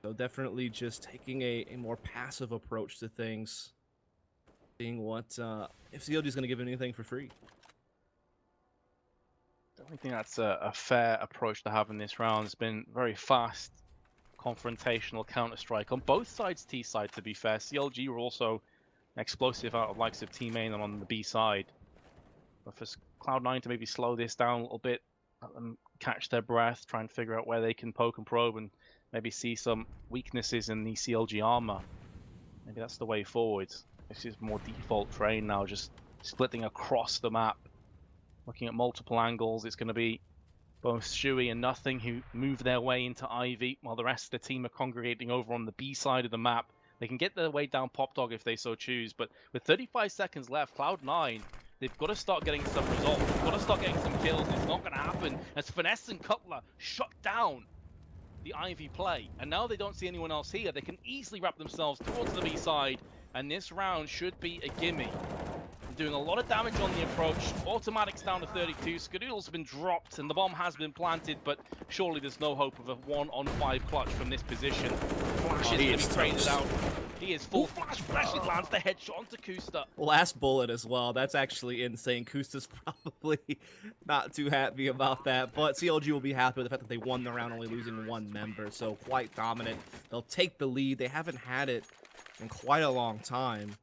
So definitely just taking a more passive approach to things. Seeing what, if CLG is going to give him anything for free. I think that's a fair approach to have in this round. It's been very fast, confrontational Counter-Strike on both sides. T side, to be fair. CLG were also explosive out of likes of T main and on the B side. But for Cloud9 to maybe slow this down a little bit, let them catch their breath, try and figure out where they can poke and probe, and maybe see some weaknesses in the CLG armor. Maybe that's the way forward. This is more default train now, just splitting across the map, looking at multiple angles. It's going to be both Stewie and Nothing who move their way into Ivy, while the rest of the team are congregating over on the B side of the map. They can get their way down Pop Dog if they so choose, but with 35 seconds left, Cloud9, they've got to start getting some results. They've got to start getting some kills. It's not going to happen as Finesse and Cutler shut down the Ivy play. And now they don't see anyone else here. They can easily wrap themselves towards the B side. And this round should be a gimme. Doing a lot of damage on the approach. Automatics down to 32. Skadoodle's been dropped and the bomb has been planted, but surely there's no hope of a 1-on-5 clutch from this position. Flash is going to be traded out. He is full flash. Flashes lands the headshot onto Kusta. Last bullet as well. That's actually insane. Kusta's probably not too happy about that, but CLG will be happy with the fact that they won the round, only losing one member. So quite dominant. They'll take the lead. They haven't had it in quite a long time.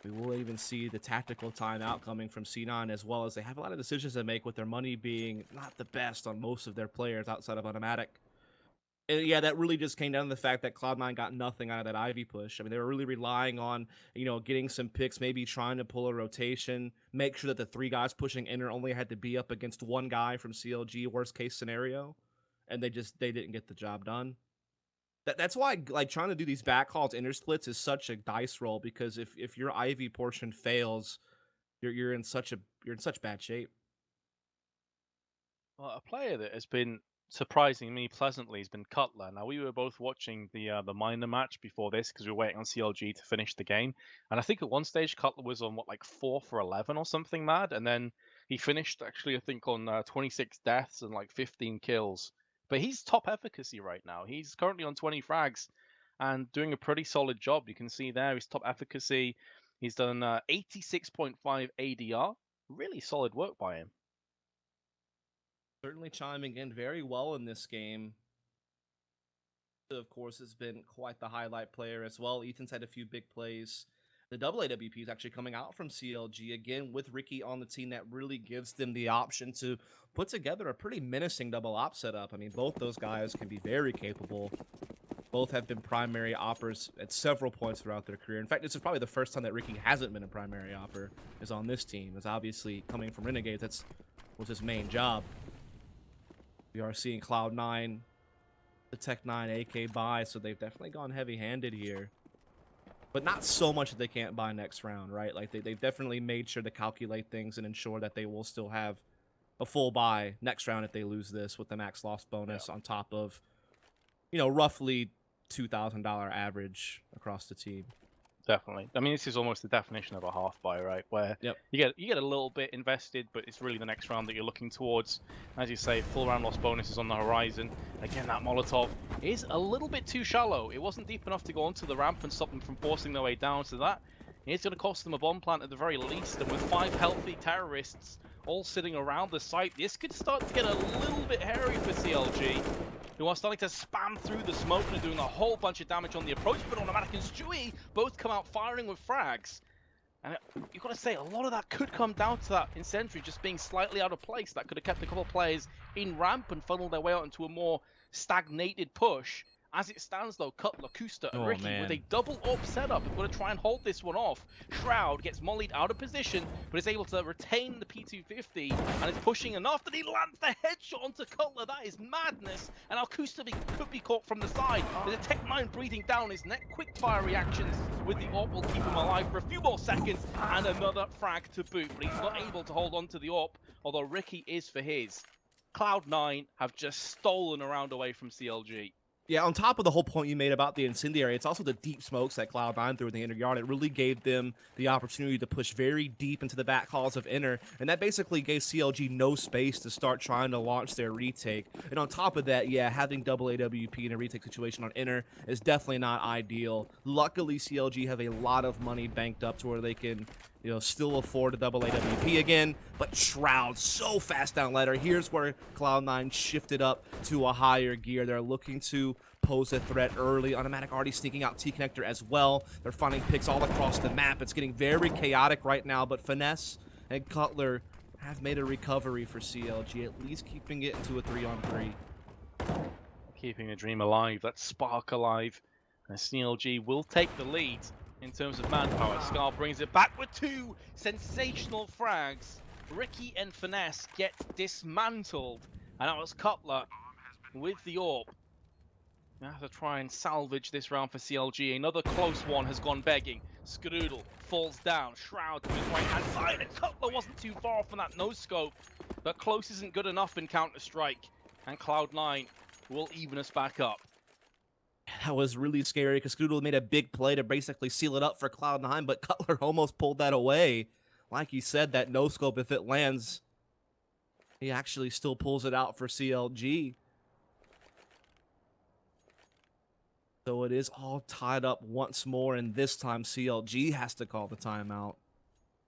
We will even see the tactical timeout coming from C9, as well as they have a lot of decisions to make with their money being not the best on most of their players outside of Automatic. And yeah, that really just came down to the fact that Cloud9 got nothing out of that Ivy push. I mean, they were really relying on, you know, getting some picks, maybe trying to pull a rotation, make sure that the three guys pushing inner only had to be up against one guy from CLG, worst case scenario. And they didn't get the job done. That's why, like, trying to do these backhauls inner splits is such a dice roll, because if your Ivy portion fails, you're in such bad shape. Well, a player that has been surprising me pleasantly has been Cutler. Now, we were both watching the minor match before this because we were waiting on CLG to finish the game, and I think at one stage Cutler was on like 4 for 11 or something mad, and then he finished actually I think on 26 deaths and like 15 kills. But he's top efficacy right now. He's currently on 20 frags and doing a pretty solid job. You can see there his top efficacy. He's done 86.5 ADR. Really solid work by him. Certainly chiming in very well in this game. Of course, has been quite the highlight player as well. Ethan's had a few big plays. The double AWP is actually coming out from CLG again with Ricky on the team. That really gives them the option to put together a pretty menacing double op setup. I mean, both those guys can be very capable. Both have been primary oppers at several points throughout their career. In fact, this is probably the first time that Ricky hasn't been a primary opper is on this team. As obviously coming from Renegades, that was his main job. We are seeing Cloud9, the Tech 9 AK buy, so they've definitely gone heavy-handed here. But not so much that they can't buy next round, right? Like, they've definitely made sure to calculate things and ensure that they will still have a full buy next round if they lose this, with the max loss bonus on top of, you know, roughly $2,000 average across the team. Definitely. I mean, this is almost the definition of a half buy, right? Where you get a little bit invested, but it's really the next round that you're looking towards. As you say, full round loss bonus is on the horizon. Again, that Molotov is a little bit too shallow. It wasn't deep enough to go onto the ramp and stop them from forcing their way down. So that is going to cost them a bomb plant at the very least. And with 5 healthy terrorists all sitting around the site, this could start to get a little bit hairy for CLG, who are starting to spam through the smoke and are doing a whole bunch of damage on the approach. But Automatic and Stewie both come out firing with frags. And you've got to say, a lot of that could come down to that incendiary just being slightly out of place. That could have kept a couple of players in ramp and funneled their way out into a more stagnated push. As it stands, though, Cutler, Kusta, and Ricky with a double up setup. They're going to try and hold this one off. Shroud gets mollied out of position, but is able to retain the P250 and is pushing enough that he lands the headshot onto Cutler. That is madness. And now Kusta could be caught from the side. There's a Tech 9 breathing down his neck. Quick fire reactions with the AWP will keep him alive for a few more seconds, and another frag to boot. But he's not able to hold on to the AWP, although Ricky is for his. Cloud9 have just stolen a round away from CLG. Yeah, on top of the whole point you made about the incendiary, it's also the deep smokes that Cloud9 threw in the inner yard. It really gave them the opportunity to push very deep into the back halls of inner, and that basically gave CLG no space to start trying to launch their retake. And on top of that, yeah, having double AWP in a retake situation on inner is definitely not ideal. Luckily, CLG have a lot of money banked up to where they can, you know, still afford a double AWP again, but Shroud so fast down ladder. Here's where Cloud9 shifted up to a higher gear. They're looking to pose a threat early. Automatic already sneaking out T-Connector as well. They're finding picks all across the map. It's getting very chaotic right now, but Finesse and Cutler have made a recovery for CLG, at least keeping it into a 3-on-3. Keeping the dream alive, that spark alive, and CLG will take the lead in terms of manpower. Scar brings it back with two sensational frags. Ricky and Finesse get dismantled, and that was Cutler with the AWP. We have to try and salvage this round for CLG. Another close one has gone begging. Skadoodle falls down. Shroud to his right hand side, and Cutler wasn't too far off from that no-scope, but close isn't good enough in Counter-Strike, and Cloud9 will even us back up. That was really scary because Skadoodle made a big play to basically seal it up for Cloud9, but Cutler almost pulled that away. Like you said, that no-scope, if it lands, he actually still pulls it out for CLG. So it is all tied up once more, and this time CLG has to call the timeout.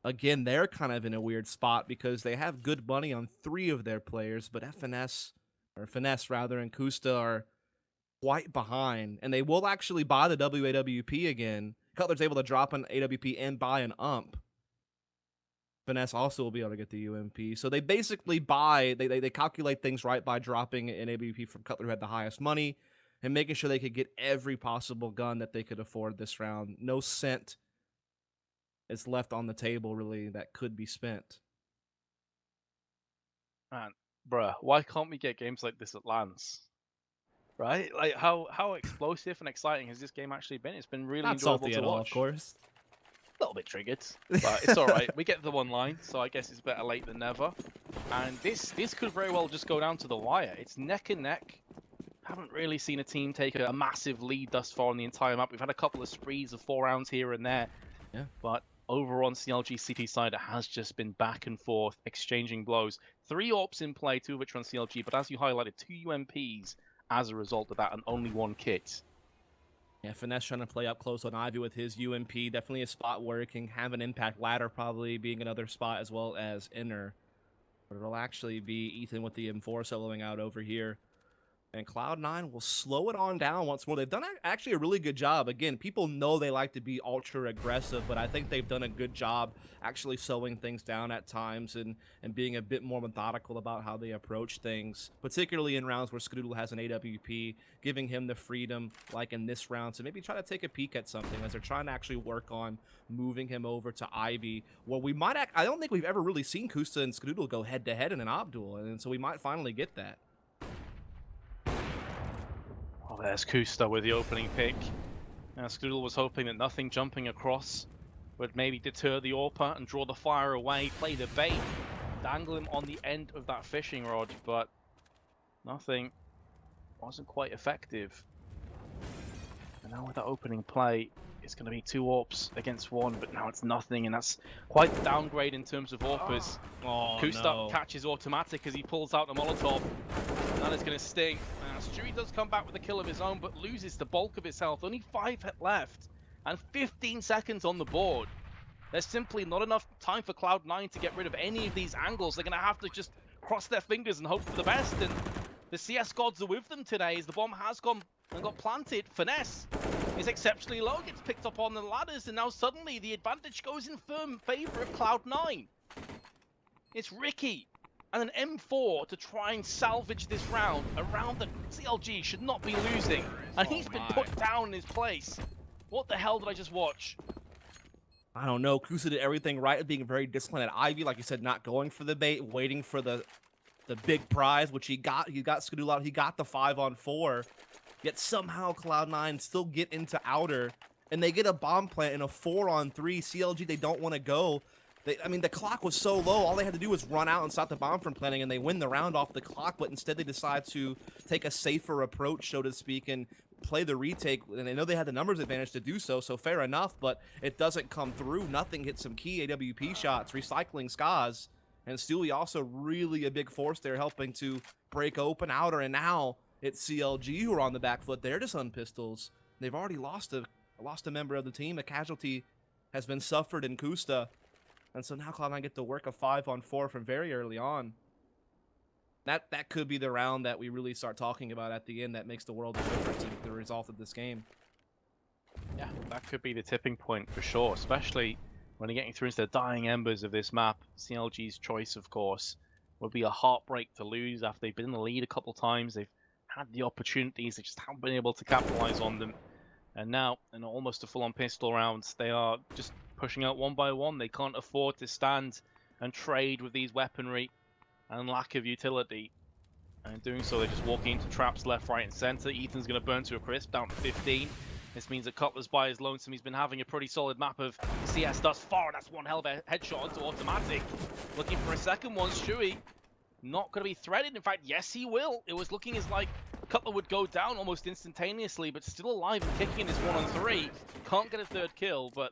Again, they're kind of in a weird spot because they have good money on 3 of their players, but Finesse and Kusta are quite behind, and they will actually buy the WAWP again. Cutler's able to drop an AWP and buy an UMP. Finesse also will be able to get the UMP. So they basically buy, they calculate things right by dropping an AWP from Cutler, who had the highest money, and making sure they could get every possible gun that they could afford this round. No cent is left on the table, really, that could be spent. Man, bruh, why can't we get games like this at LANs? Right? Like, how explosive and exciting has this game actually been? It's been really Not enjoyable salty to at all, watch. of course. A little bit triggered, but it's all right. We get the one line, so I guess it's better late than never. And this could very well just go down to the wire. It's neck and neck. Haven't really seen a team take a massive lead thus far on the entire map. We've had a couple of sprees of 4 rounds here and there. Yeah. But over on CLG CT side, it has just been back and forth, exchanging blows. 3 AWPs in play, 2 of which are on CLG, but as you highlighted, 2 UMPs as a result of that, and only 1 kit. Yeah, Finesse trying to play up close on Ivy with his UMP. Definitely a spot where it can have an impact. Ladder probably being another spot, as well as inner. But it'll actually be Ethan with the M4 soloing out over here. And Cloud9 will slow it on down once more. They've done actually a really good job. Again, people know they like to be ultra aggressive, but I think they've done a good job actually slowing things down at times and being a bit more methodical about how they approach things, particularly in rounds where Skadoodle has an AWP, giving him the freedom, like in this round, to maybe try to take a peek at something as they're trying to actually work on moving him over to Ivy. Well, we might I don't think we've ever really seen Kusta and Skadoodle go head-to-head in an op duel, and so we might finally get that. Oh, there's Kusta with the opening pick. Now, Skadoodle was hoping that nothing jumping across would maybe deter the AWPer and draw the fire away, play the bait, dangle him on the end of that fishing rod, but nothing wasn't quite effective. And now with that opening play, it's going to be 2 AWPs against 1, but now it's nothing, and that's quite the downgrade in terms of AWPers. Oh, Kusta no. catches automatic as he pulls out the Molotov. That is going to sting. Stewie does come back with a kill of his own, but loses the bulk of his health. Only 5 left, and 15 seconds on the board. There's simply not enough time for Cloud9 to get rid of any of these angles. They're going to have to just cross their fingers and hope for the best, and the CS gods are with them today, as the bomb has gone and got planted. Finesse is exceptionally low, gets picked up on the ladders, and now suddenly the advantage goes in firm favor of Cloud9. It's Ricky and an M4 to try and salvage this round. A round that CLG should not be losing, and he's been put down in his place. What the hell did I just watch? I don't know. Kusa did everything right, being very disciplined at Ivy, like you said, not going for the bait, waiting for the big prize, which he got. He got Skadoodle out. He got the 5-on-4. Yet somehow Cloud9 still get into outer, and they get a bomb plant in a 4-on-3. CLG, they don't want to go. I mean, the clock was so low, all they had to do was run out and stop the bomb from planting, and they win the round off the clock, but instead they decide to take a safer approach, so to speak, and play the retake, and they know they had the numbers advantage to do so, so fair enough, but it doesn't come through. Nothing hits some key AWP shots, recycling Skaz, and Stewie also really a big force there, helping to break open outer, and now it's CLG who are on the back foot. They're just on pistols. They've already lost a member of the team. A casualty has been suffered in Kusta. And so now Cloud9 get to work a 5-on-4 from very early on. That could be the round that we really start talking about at the end that makes the world of difference in the result of this game. Yeah, that could be the tipping point for sure, especially when you're getting through into the dying embers of this map. CLG's choice, of course, would be a heartbreak to lose after they've been in the lead a couple times. They've had the opportunities, they just haven't been able to capitalize on them. And now, in almost a full-on pistol round, they are just pushing out one by one. They can't afford to stand and trade with these weaponry and lack of utility. And in doing so, they're just walking into traps left, right, and center. Ethan's going to burn to a crisp, down to 15. This means that Cutler's by his lonesome. He's been having a pretty solid map of CS thus far, and that's one hell of a headshot onto automatic. Looking for a second one, Stewie. Not going to be threaded. In fact, yes, he will. It was looking as like Cutler would go down almost instantaneously, but still alive and kicking in this 1-on-3. Can't get a third kill, but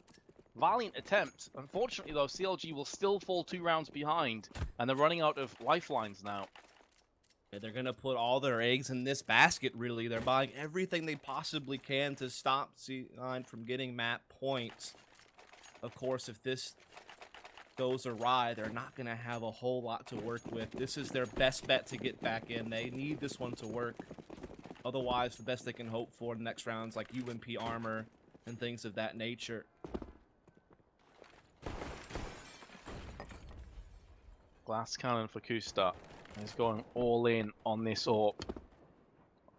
valiant attempt. Unfortunately, though, CLG will still fall 2 rounds behind, and they're running out of lifelines now. Yeah, they're going to put all their eggs in this basket, really. They're buying everything they possibly can to stop C9 from getting map points. Of course, if this goes awry, they're not going to have a whole lot to work with. This is their best bet to get back in. They need this one to work. Otherwise, the best they can hope for in the next rounds, like UMP armor and things of that nature. Glass cannon for Kusta. He's going all in on this AWP.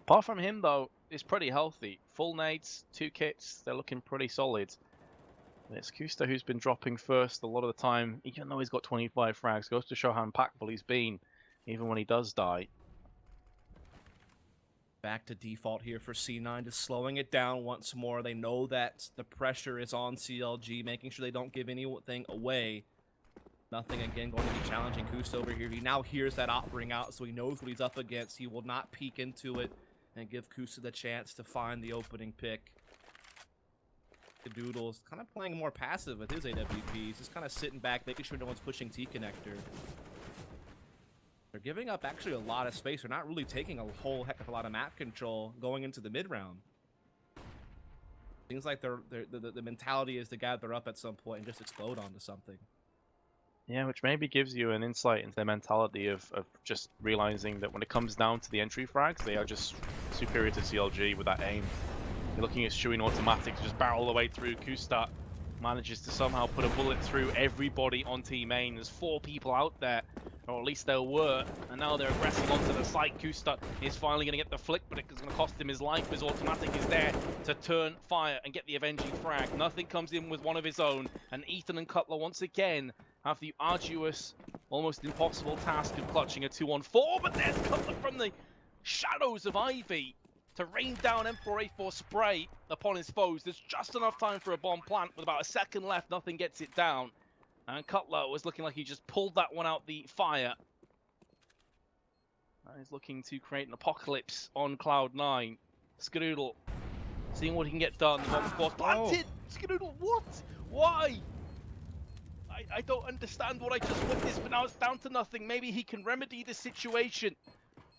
Apart from him, though, it's pretty healthy. Full nades, 2 kits, they're looking pretty solid. It's Kusta who's been dropping first a lot of the time, even though he's got 25 frags. Goes to show how impactful he's been, even when he does die. Back to default here for C9, just slowing it down once more. They know that the pressure is on CLG, making sure they don't give anything away. Nothing, again, going to be challenging Kusta over here. He now hears that op ring out, so he knows what he's up against. He will not peek into it and give Kusta the chance to find the opening pick. Doodle's kind of playing more passive with his AWPs, just kind of sitting back, making sure no one's pushing T-connector. They're giving up actually a lot of space. They're not really taking a whole heck of a lot of map control going into the mid-round. Seems like the mentality is to gather up at some point and just explode onto something. Yeah, which maybe gives you an insight into their mentality of just realizing that when it comes down to the entry frags, they are just superior to CLG with that aim. You're looking at Stewie automatic, just barrel the way through. Kusta manages to somehow put a bullet through everybody on team main. There's 4 people out there, or at least there were, and now they're aggressive onto the site. Kusta is finally going to get the flick, but it's going to cost him his life. His automatic is there to turn fire and get the avenging frag. Nothing comes in with one of his own, and Ethan and Cutler once again have the arduous, almost impossible task of clutching a 2-on-4, but there's Cutler from the shadows of Ivy to rain down M4A4 spray upon his foes. There's just enough time for a bomb plant. With about a second left, nothing gets it down. And Cutler was looking like he just pulled that one out the fire. And he's looking to create an apocalypse on Cloud9. Skadoodle, seeing what he can get done. The bomb, of course, planted! Skadoodle, what? Why? I don't understand what I just witnessed, but now it's down to nothing. Maybe he can remedy the situation.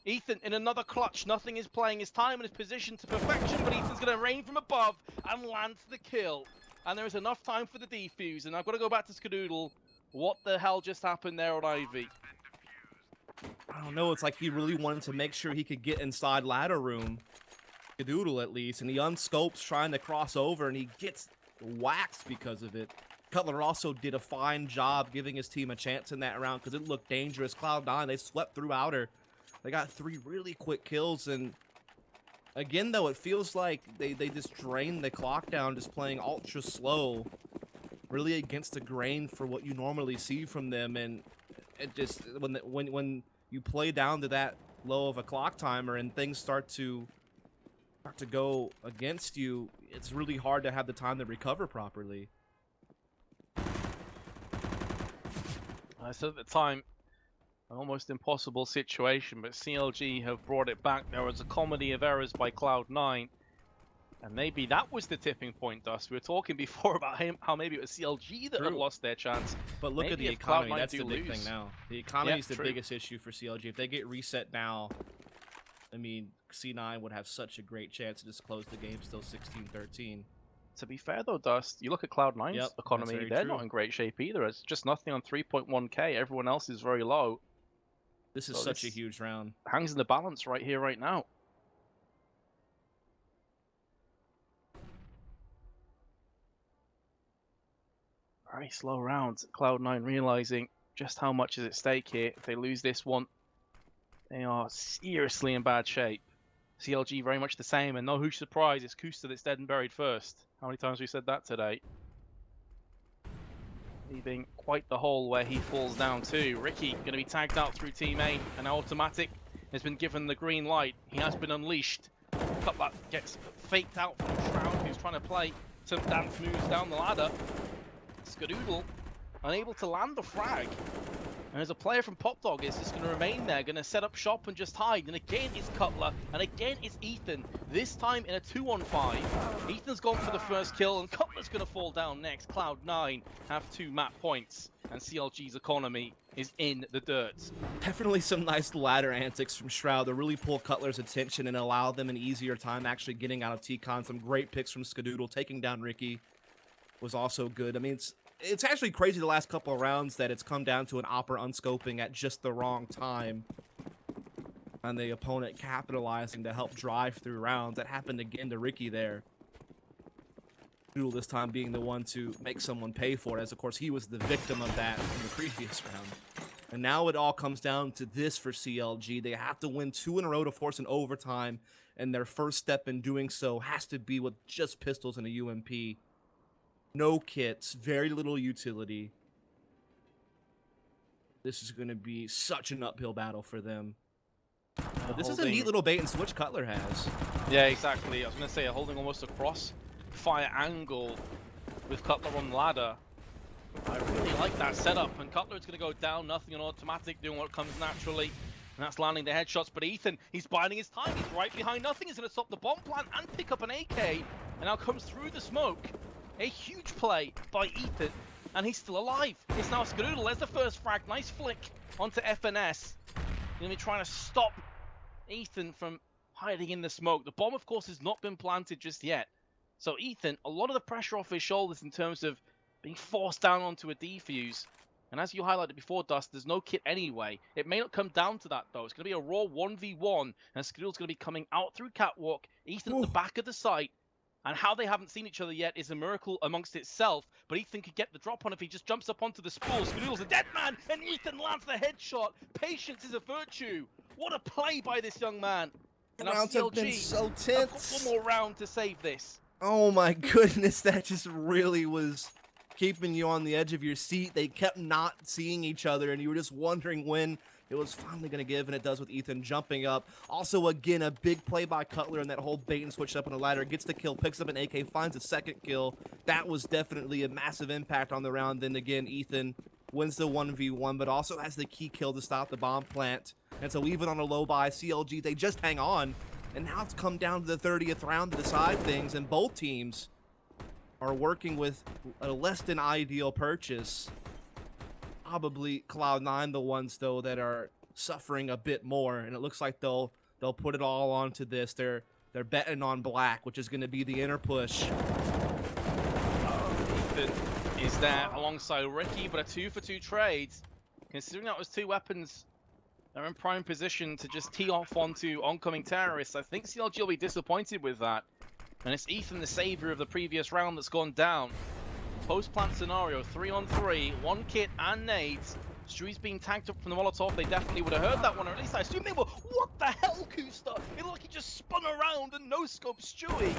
Ethan in another clutch. Nothing is playing his time and his position to perfection, but Ethan's going to rain from above and lands the kill. And there is enough time for the defuse. And I've got to go back to Skadoodle. What the hell just happened there on Ivy? I don't know. It's like he really wanted to make sure he could get inside ladder room. Skadoodle at least, and he unscopes trying to cross over, and he gets waxed because of it. Cutler also did a fine job giving his team a chance in that round because it looked dangerous. Cloud9, they swept through outer. They got 3 really quick kills, and again, though, it feels like they just drained the clock down, just playing ultra slow, really against the grain for what you normally see from them. And it just when you play down to that low of a clock timer and things start to go against you, it's really hard to have the time to recover properly. I said at the time, an almost impossible situation, but CLG have brought it back. There was a comedy of errors by Cloud9, and maybe that was the tipping point, Dust. We were talking before about how maybe it was CLG that had lost their chance. But look at the economy, that's the big thing now. The economy is the biggest issue for CLG. If they get reset now, I mean, C9 would have such a great chance to just close the game still 16-13. To be fair though, Dust, you look at Cloud9's economy, they're not in great shape either. It's just nothing on 3.1k. Everyone else is very low. This is such a huge round. Hangs in the balance right here, right now. Very slow rounds. Cloud9 realizing just how much is at stake here. If they lose this one, they are seriously in bad shape. CLG very much the same, and no huge surprise, it's Kusta that's dead and buried first. How many times have we said that today? Leaving quite the hole where he falls down too. Ricky going to be tagged out through Team A, and Automatic has been given the green light. He has been unleashed. Cutler gets faked out from Shroud, who's trying to play some dance moves down the ladder. Skadoodle unable to land the frag. And as a player from Popdog is just going to remain there, going to set up shop and just hide. And again, it's Cutler. And again, it's Ethan. This time in a 2-on-5. Ethan's gone for the first kill, and Cutler's going to fall down next. Cloud9 have 2 map points, and CLG's economy is in the dirt. Definitely some nice ladder antics from Shroud to really pull Cutler's attention and allow them an easier time actually getting out of T-Con. Some great picks from Skadoodle. Taking down Ricky was also good. I mean, it's actually crazy the last couple of rounds that it's come down to an Opera unscoping at just the wrong time. And the opponent capitalizing to help drive through rounds. That happened again to Ricky there. Doodle this time being the one to make someone pay for it, as of course he was the victim of that in the previous round. And now it all comes down to this for CLG. They have to win 2 in a row to force an overtime, and their first step in doing so has to be with just pistols and a UMP. No kits, very little utility. This is going to be such an uphill battle for them. But this is a neat little bait and switch Cutler has. Yeah, exactly. I was going to say, holding almost a cross fire angle with Cutler on the ladder. I really like that setup. And Cutler's going to go down, nothing on automatic, doing what comes naturally. And that's landing the headshots. But Ethan, he's biding his time. He's right behind nothing. He's going to stop the bomb plant and pick up an AK. And now comes through the smoke. A huge play by Ethan, and he's still alive. It's now Skadoodle. There's the first frag. Nice flick onto FNS. Going to be trying to stop Ethan from hiding in the smoke. The bomb, of course, has not been planted just yet. So Ethan, a lot of the pressure off his shoulders in terms of being forced down onto a defuse. And as you highlighted before, Dust, there's no kit anyway. It may not come down to that, though. It's going to be a raw 1v1, and Skadoodle's going to be coming out through Catwalk. Ethan at the back of the site. And how they haven't seen each other yet is a miracle amongst itself. But Ethan could get the drop on if he just jumps up onto the spool. Skadoodle's a dead man, and Ethan lands the headshot. Patience is a virtue. What a play by this young man. And rounds have been so tense. One more round to save this. Oh my goodness, that just really was keeping you on the edge of your seat. They kept not seeing each other, and you were just wondering when it was finally going to give, and it does with Ethan jumping up. Also, again, a big play by Cutler and that whole bait and switch up on the ladder. Gets the kill, picks up an AK, finds a second kill. That was definitely a massive impact on the round. Then again, Ethan wins the 1v1, but also has the key kill to stop the bomb plant. And so even on a low buy, CLG, they just hang on. And now it's come down to the 30th round to decide things, and both teams are working with a less than ideal purchase. Probably Cloud9 the ones though that are suffering a bit more, and it looks like they'll put it all onto this. They're betting on black, which is going to be the inner push. Ethan is there alongside Ricky, but a 2-for-2 trade. Considering that was 2 weapons They're in prime position to just tee off onto oncoming terrorists. I think CLG will be disappointed with that. And it's Ethan, the savior of the previous round, that's gone down. Post-plant scenario, 3-on-3, one kit and nades. Stewie's being tagged up from the Molotov. They definitely would have heard that one, or at least I assume they were. What the hell, Kusta? It looked like he just spun around and no-scoped Stewie.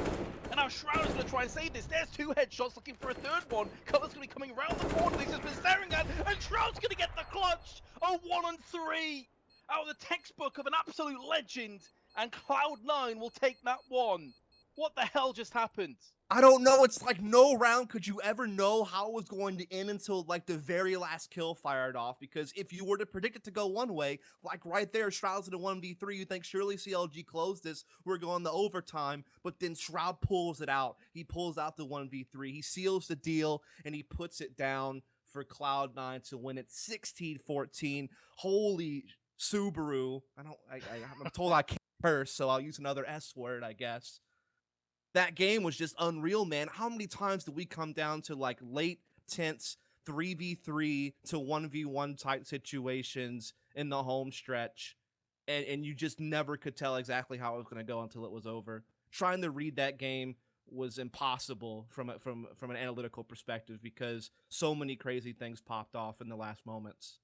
And now Shroud is going to try and save this. There's 2 headshots looking for a 3rd one. Color's going to be coming around the corner he's just been staring at, and Shroud's going to get the clutch! A 1-on-3! Out of the textbook of an absolute legend, and Cloud9 will take that one. What the hell just happened? I don't know. It's like no round could you ever know how it was going to end until like the very last kill fired off. Because if you were to predict it to go one way, like right there, Shroud's in a 1v3, you think surely CLG closed this. We're going to overtime, but then Shroud pulls it out. He pulls out the 1v3. He seals the deal and he puts it down for Cloud9 to win it 16-14. Holy Subaru! I'm told I can't curse, so I'll use another S word, I guess. That game was just unreal, man. How many times did we come down to like late tense 3v3 to 1v1 type situations in the home stretch, and you just never could tell exactly how it was going to go until it was over. Trying to read that game was impossible from an analytical perspective because so many crazy things popped off in the last moments.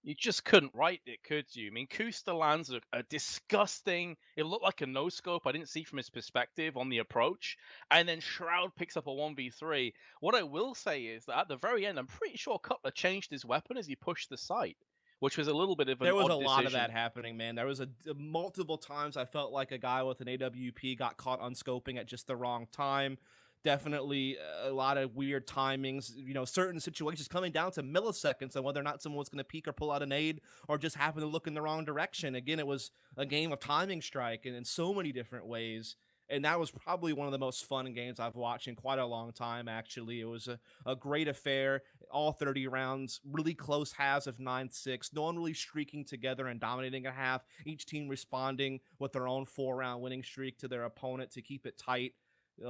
You just couldn't write it, could you? I mean, Kusta lands a disgusting, it looked like a no-scope I didn't see from his perspective on the approach, and then Shroud picks up a 1v3. What I will say is that at the very end, I'm pretty sure Cutler changed his weapon as he pushed the site, which was a little bit of an There was odd a lot of decision. that happening, man. There was multiple times I felt like a guy with an AWP got caught unscoping at just the wrong time. Definitely a lot of weird timings, you know, certain situations coming down to milliseconds on whether or not someone was going to peek or pull out an aid or just happen to look in the wrong direction. Again, it was a game of timing strike and in so many different ways. And that was probably one of the most fun games I've watched in quite a long time, actually. It was a great affair. All 30 rounds, really close halves of 9-6. No one really streaking together and dominating a half. Each team responding with their own 4-round winning streak to their opponent to keep it tight.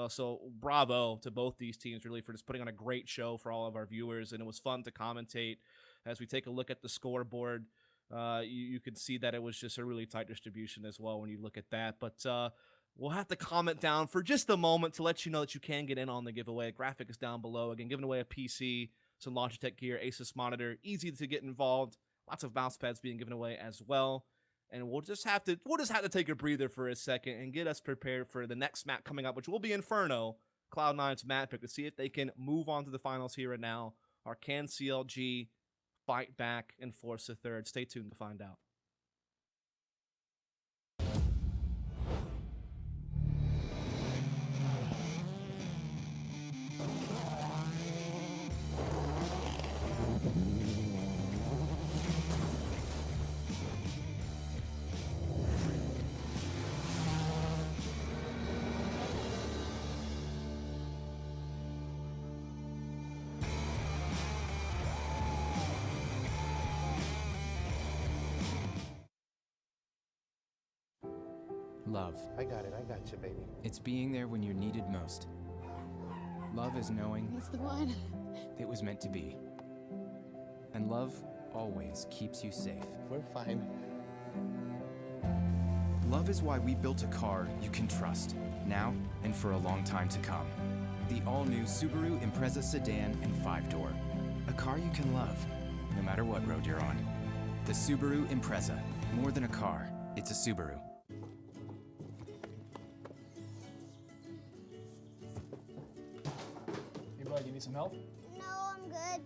So bravo to both these teams really for just putting on a great show for all of our viewers, and it was fun to commentate. As we take a look at the scoreboard, you could see that it was just a really tight distribution as well when you look at that. But we'll have to comment down for just a moment to let you know that you can get in on the giveaway. Graphic is down below. Again, giving away a PC, some Logitech gear, Asus monitor, easy to get involved. Lots of mouse pads being given away as well. And we'll just have to take a breather for a second and get us prepared for the next map coming up, which will be Inferno, Cloud9's map pick, to see if they can move on to the finals here and now, or can CLG fight back and force a third. Stay tuned to find out. Love. I got you, baby. It's being there when you're needed most. Love is knowing He's the one. it was meant to be. And love always keeps you safe. We're fine. Love is why we built a car you can trust, now and for a long time to come. The all-new Subaru Impreza sedan and 5-door. A car you can love, no matter what road you're on. The Subaru Impreza. More than a car, it's a Subaru. Hey bud, you need some help? No, I'm good.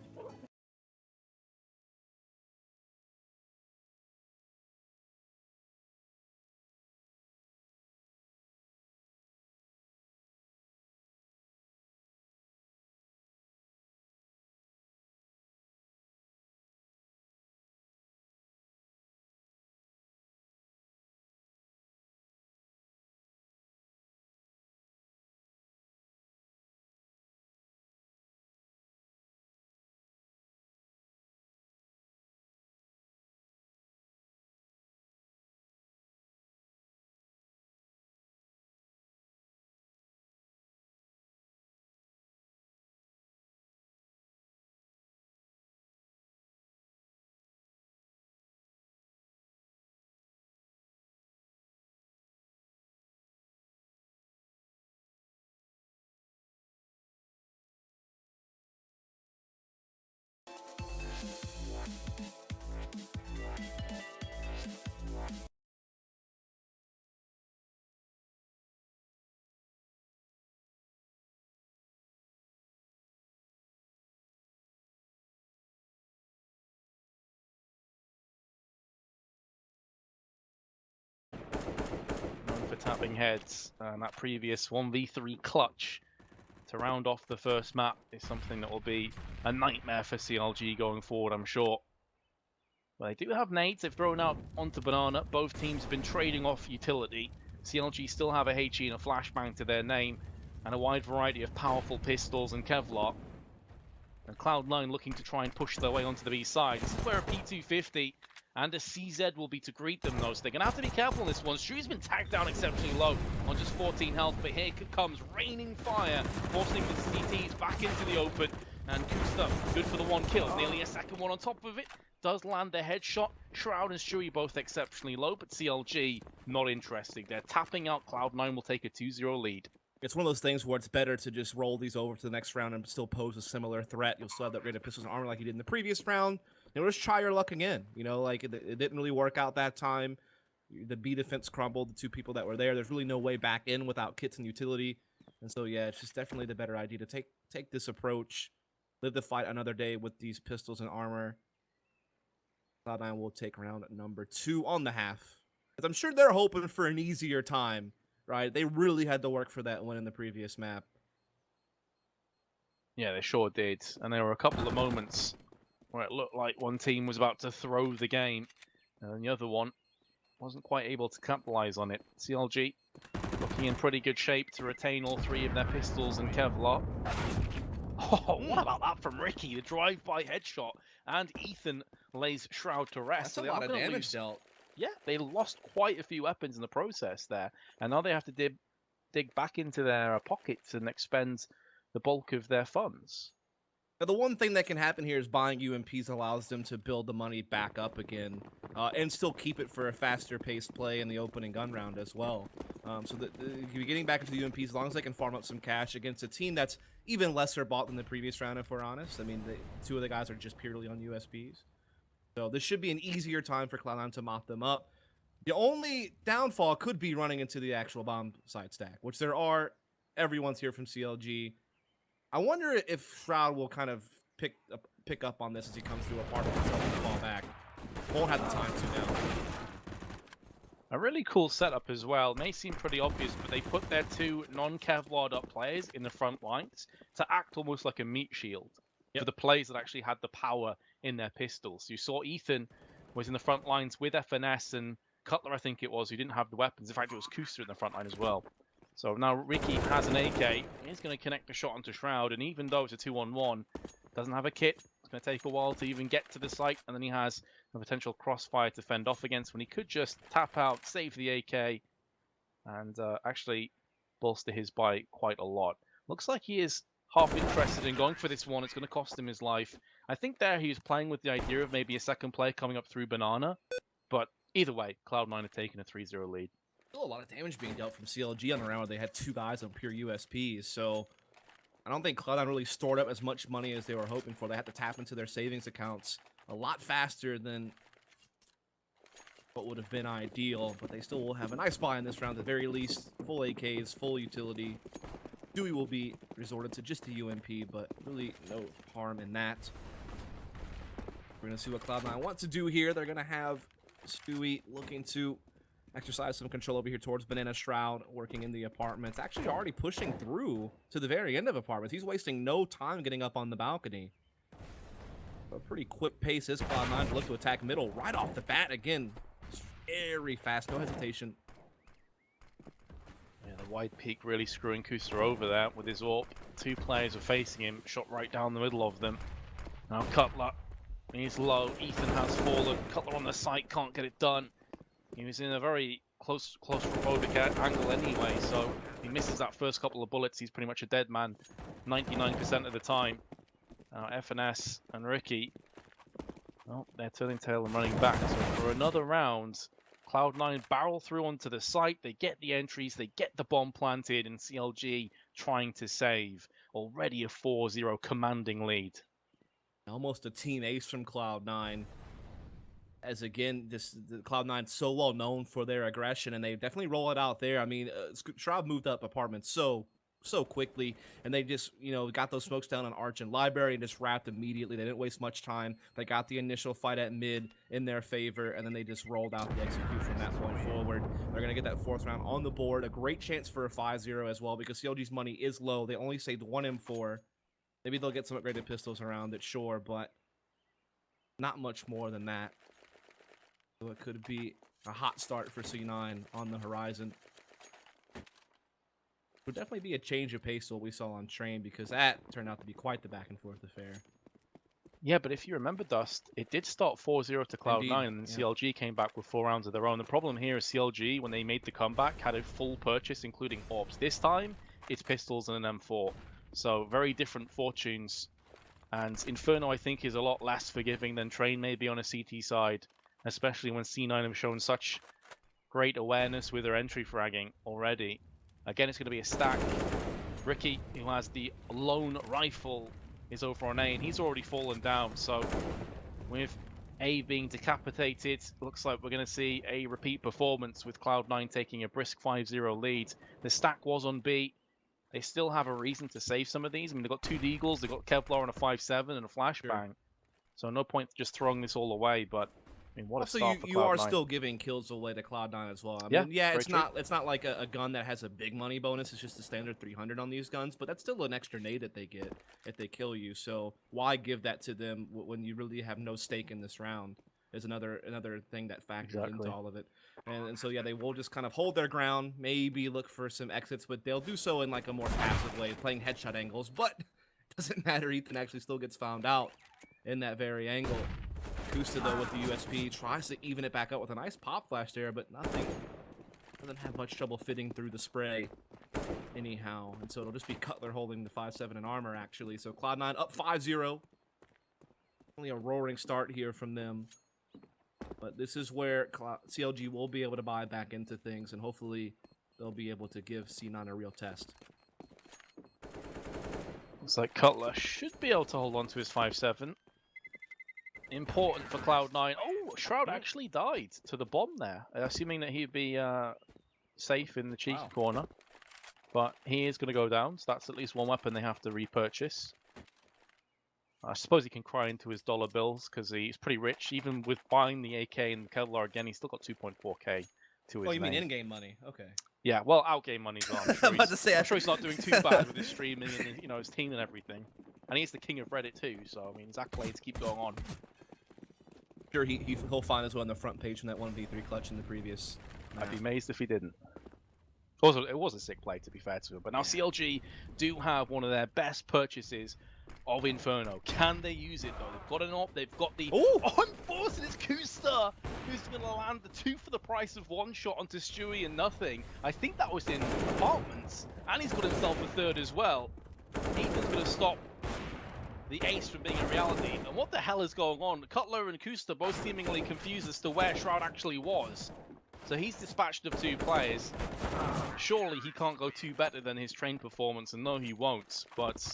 tapping heads, and that previous 1v3 clutch to round off the first map is something that will be a nightmare for CLG going forward, I'm sure. But they do have nades they've thrown out onto Banana. Both teams have been trading off utility. CLG still have a HE and a flashbang to their name, and a wide variety of powerful pistols and Kevlar. And Cloud9 looking to try and push their way onto the B side. This is where a P250 and a CZ will be to greet them, though. So they're going to have to be careful on this one. Shu's been tagged down exceptionally low on just 14 health, but here comes raining fire, forcing the CTs back into the open. And Kusta, good for the one kill. Nearly a second one on top of it. Does land the headshot. Shroud and Shui both exceptionally low, but CLG not interested. They're tapping out. Cloud9 will take a 2-0 lead. It's one of those things where it's better to just roll these over to the next round and still pose a similar threat. You'll still have that rate of pistols and armor like you did in the previous round. Just try your luck again. Like it didn't really work out that time. The B defense crumbled. The two people that were there, there's really no way back in without kits and utility. And so yeah, it's just definitely the better idea to take this approach, live the fight another day with these pistols and armor. Cloud9 will take round number 2 on the half. As I'm sure they're hoping for an easier time, right? They really had to work for that win in the previous map. Yeah, they sure did. And there were a couple of moments where it looked like one team was about to throw the game, and the other one wasn't quite able to capitalize on it. CLG looking in pretty good shape to retain all 3 of their pistols and Kevlar. Oh, what about that from Ricky? The drive-by headshot, and Ethan lays Shroud to rest. That's a lot of damage dealt. Yeah, they lost quite a few weapons in the process there, and now they have to dig back into their pockets and expend the bulk of their funds. Now, the one thing that can happen here is buying UMPs allows them to build the money back up again, and still keep it for a faster paced play in the opening gun round as well. So you're getting back into the UMPs as long as they can farm up some cash against a team that's even lesser bought than the previous round, if we're honest. I mean, 2 of the guys are just purely on USPs. So this should be an easier time for Cloud9 to mop them up. The only downfall could be running into the actual bomb site stack, which there are. Everyone's here from CLG. I wonder if Shroud will kind of pick up on this as he comes through apartment and fall back. Won't have the time to now. A really cool setup as well. May seem pretty obvious, but they put their 2 non-Kevlar'd up players in the front lines to act almost like a meat shield for the players that actually had the power in their pistols. You saw Ethan was in the front lines with FNS and Cutler, I think it was, who didn't have the weapons. In fact, it was Kuster in the front line as well. So now Ricky has an AK. He's going to connect the shot onto Shroud, and even though it's a 2-on-1, doesn't have a kit. It's going to take a while to even get to the site, and then he has a potential crossfire to fend off against when he could just tap out, save the AK, and actually bolster his buy quite a lot. Looks like he is half interested in going for this one. It's going to cost him his life. I think there he was playing with the idea of maybe a second play coming up through Banana, but either way, Cloud9 have taken a 3-0 lead. Still a lot of damage being dealt from CLG on the round where they had 2 guys on pure USPs, so I don't think Cloud9 really stored up as much money as they were hoping for. They had to tap into their savings accounts a lot faster than what would have been ideal, but they still will have a nice buy in this round at the very least. Full AKs, full utility. Dewey will be resorted to just the UMP, but really no harm in that. We're going to see what Cloud9 want to do here. They're going to have Stewie looking to exercise some control over here towards Banana Shroud, working in the apartments. Actually already pushing through to the very end of apartments. He's wasting no time getting up on the balcony. A pretty quick pace is Cloud9 to look to attack middle right off the bat. Again, very fast, no hesitation. Yeah, the wide peak really screwing Kuster over there with his AWP. 2 players are facing him, shot right down the middle of them. Now Cutler, he's low. Ethan has fallen. Cutler on the site, can't get it done. He was in a very claustrophobic angle anyway, so he misses that first couple of bullets. He's pretty much a dead man 99% of the time. FNS and Ricky, well, they're turning tail and running back. So for another round, Cloud9 barrel through onto the site. They get the entries, they get the bomb planted, and CLG trying to save. Already a 4-0 commanding lead. Almost a team ace from Cloud9. As again, the Cloud9 so well known for their aggression, and they definitely roll it out there. I mean, Shroud moved up apartments so so quickly, and they just, you know, got those smokes down on Arch and Library and just wrapped immediately. They didn't waste much time. They got the initial fight at mid in their favor, and then they just rolled out the execute from that point forward. They're going to get that 4th round on the board. A great chance for a 5-0 as well, because CLG's money is low. They only saved 1 M4. Maybe they'll get some upgraded pistols around it, sure, but not much more than that. So it could be a hot start for C9 on the horizon. Would definitely be a change of pace to what we saw on Train, because that turned out to be quite the back and forth affair. Yeah, but if you remember, Dust, it did start 4-0 to Cloud9, Indeed, and yeah. CLG came back with 4 rounds of their own. The problem here is CLG, when they made the comeback, had a full purchase, including orbs. This time, it's pistols and an M4. So very different fortunes. And Inferno, I think, is a lot less forgiving than Train maybe on a CT side, especially when C9 have shown such great awareness with their entry fragging already. Again, it's going to be a stack. Ricky, who has the lone rifle, is over on A, and he's already fallen down. So with A being decapitated, looks like we're going to see a repeat performance with Cloud9 taking a brisk 5-0 lead. The stack was on B. They still have a reason to save some of these. I mean, they've got 2 Deagles, they've got Kevlar on a 5-7 and a flashbang. Sure. So no point just throwing this all away, but I mean, what a Also, start for you are Cloud9. still giving kills away to Cloud9 as well. I Yeah, mean, yeah, very true. it's not like a gun that has a big money bonus. It's just a standard 300 on these guns, but that's still an extra nade that they get if they kill you. So why give that to them when you really have no stake in this round? Is another thing that factors into all of it. And so yeah, they will just kind of hold their ground, maybe look for some exits, but they'll do so in like a more passive way, playing headshot angles. But it doesn't matter. Ethan actually still gets found out in that very angle. Kusta, though, with the USP, tries to even it back up with a nice pop flash there, but nothing. Doesn't have much trouble fitting through the spray anyhow. And so it'll just be Cutler holding the 5-7 in armor, actually. So Cloud9 up 5-0. Only a roaring start here from them. But this is where CLG will be able to buy back into things, and hopefully they'll be able to give C9 a real test. Looks like Cutler should be able to hold on to his 5-7. Important for Cloud9. Oh, Shroud actually died to the bomb there, assuming that he'd be safe in the cheeky corner. But he is going to go down, so that's at least one weapon they have to repurchase. I suppose he can cry into his dollar bills because he's pretty rich. Even with buying the AK and the Kevlar again, he's still got 2.4k to his Oh, you mean name. in-game money? Okay. Yeah, well, out-game money as well. I'm sure he's not doing too bad with his streaming and his team and everything. And he's the king of Reddit too, so I mean, his accolades keep going on. Sure, he'll find his way on the front page from that 1v3 clutch in the previous I'd be amazed if he didn't. Also, it was a sick play, to be fair to him. But now CLG do have one of their best purchases of Inferno. Can they use it, though? They've got an op, they've got the... Ooh. Oh, I'm forcing it's Kusta, who's going to land the 2 for the price of 1 shot onto Stewie and nothing. I think that was in apartments. And he's got himself a 3rd as well. Ethan's going to stop the ace from being a reality. And what the hell is going on? Cutler and Kusta both seemingly confused as to where Shroud actually was. So he's dispatched of 2 players. Surely he can't go 2 better than his train performance, and no, he won't. But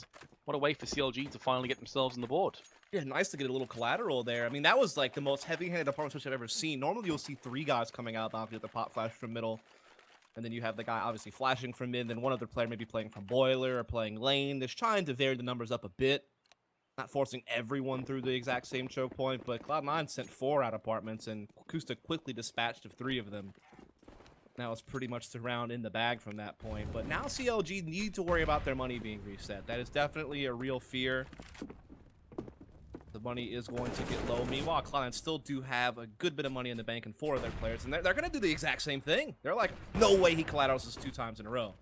what a way for CLG to finally get themselves on the board. Yeah, nice to get a little collateral there. I mean, that was like the most heavy-handed apartment switch I've ever seen. Normally, you'll see 3 guys coming out about with the pop flash from middle. And then you have the guy obviously flashing from mid, then one other player maybe playing from boiler or playing lane. Just trying to vary the numbers up a bit. Not forcing everyone through the exact same choke point, but Cloud9 sent 4 out apartments, and Kusta quickly dispatched of 3 of them. Now it's pretty much the round in the bag from that point. But now CLG need to worry about their money being reset. That is definitely a real fear. The money is going to get low. Meanwhile, Cloud9 still do have a good bit of money in the bank and 4 of their players, and they're going to do the exact same thing. They're like, no way he collaterals us 2 times in a row.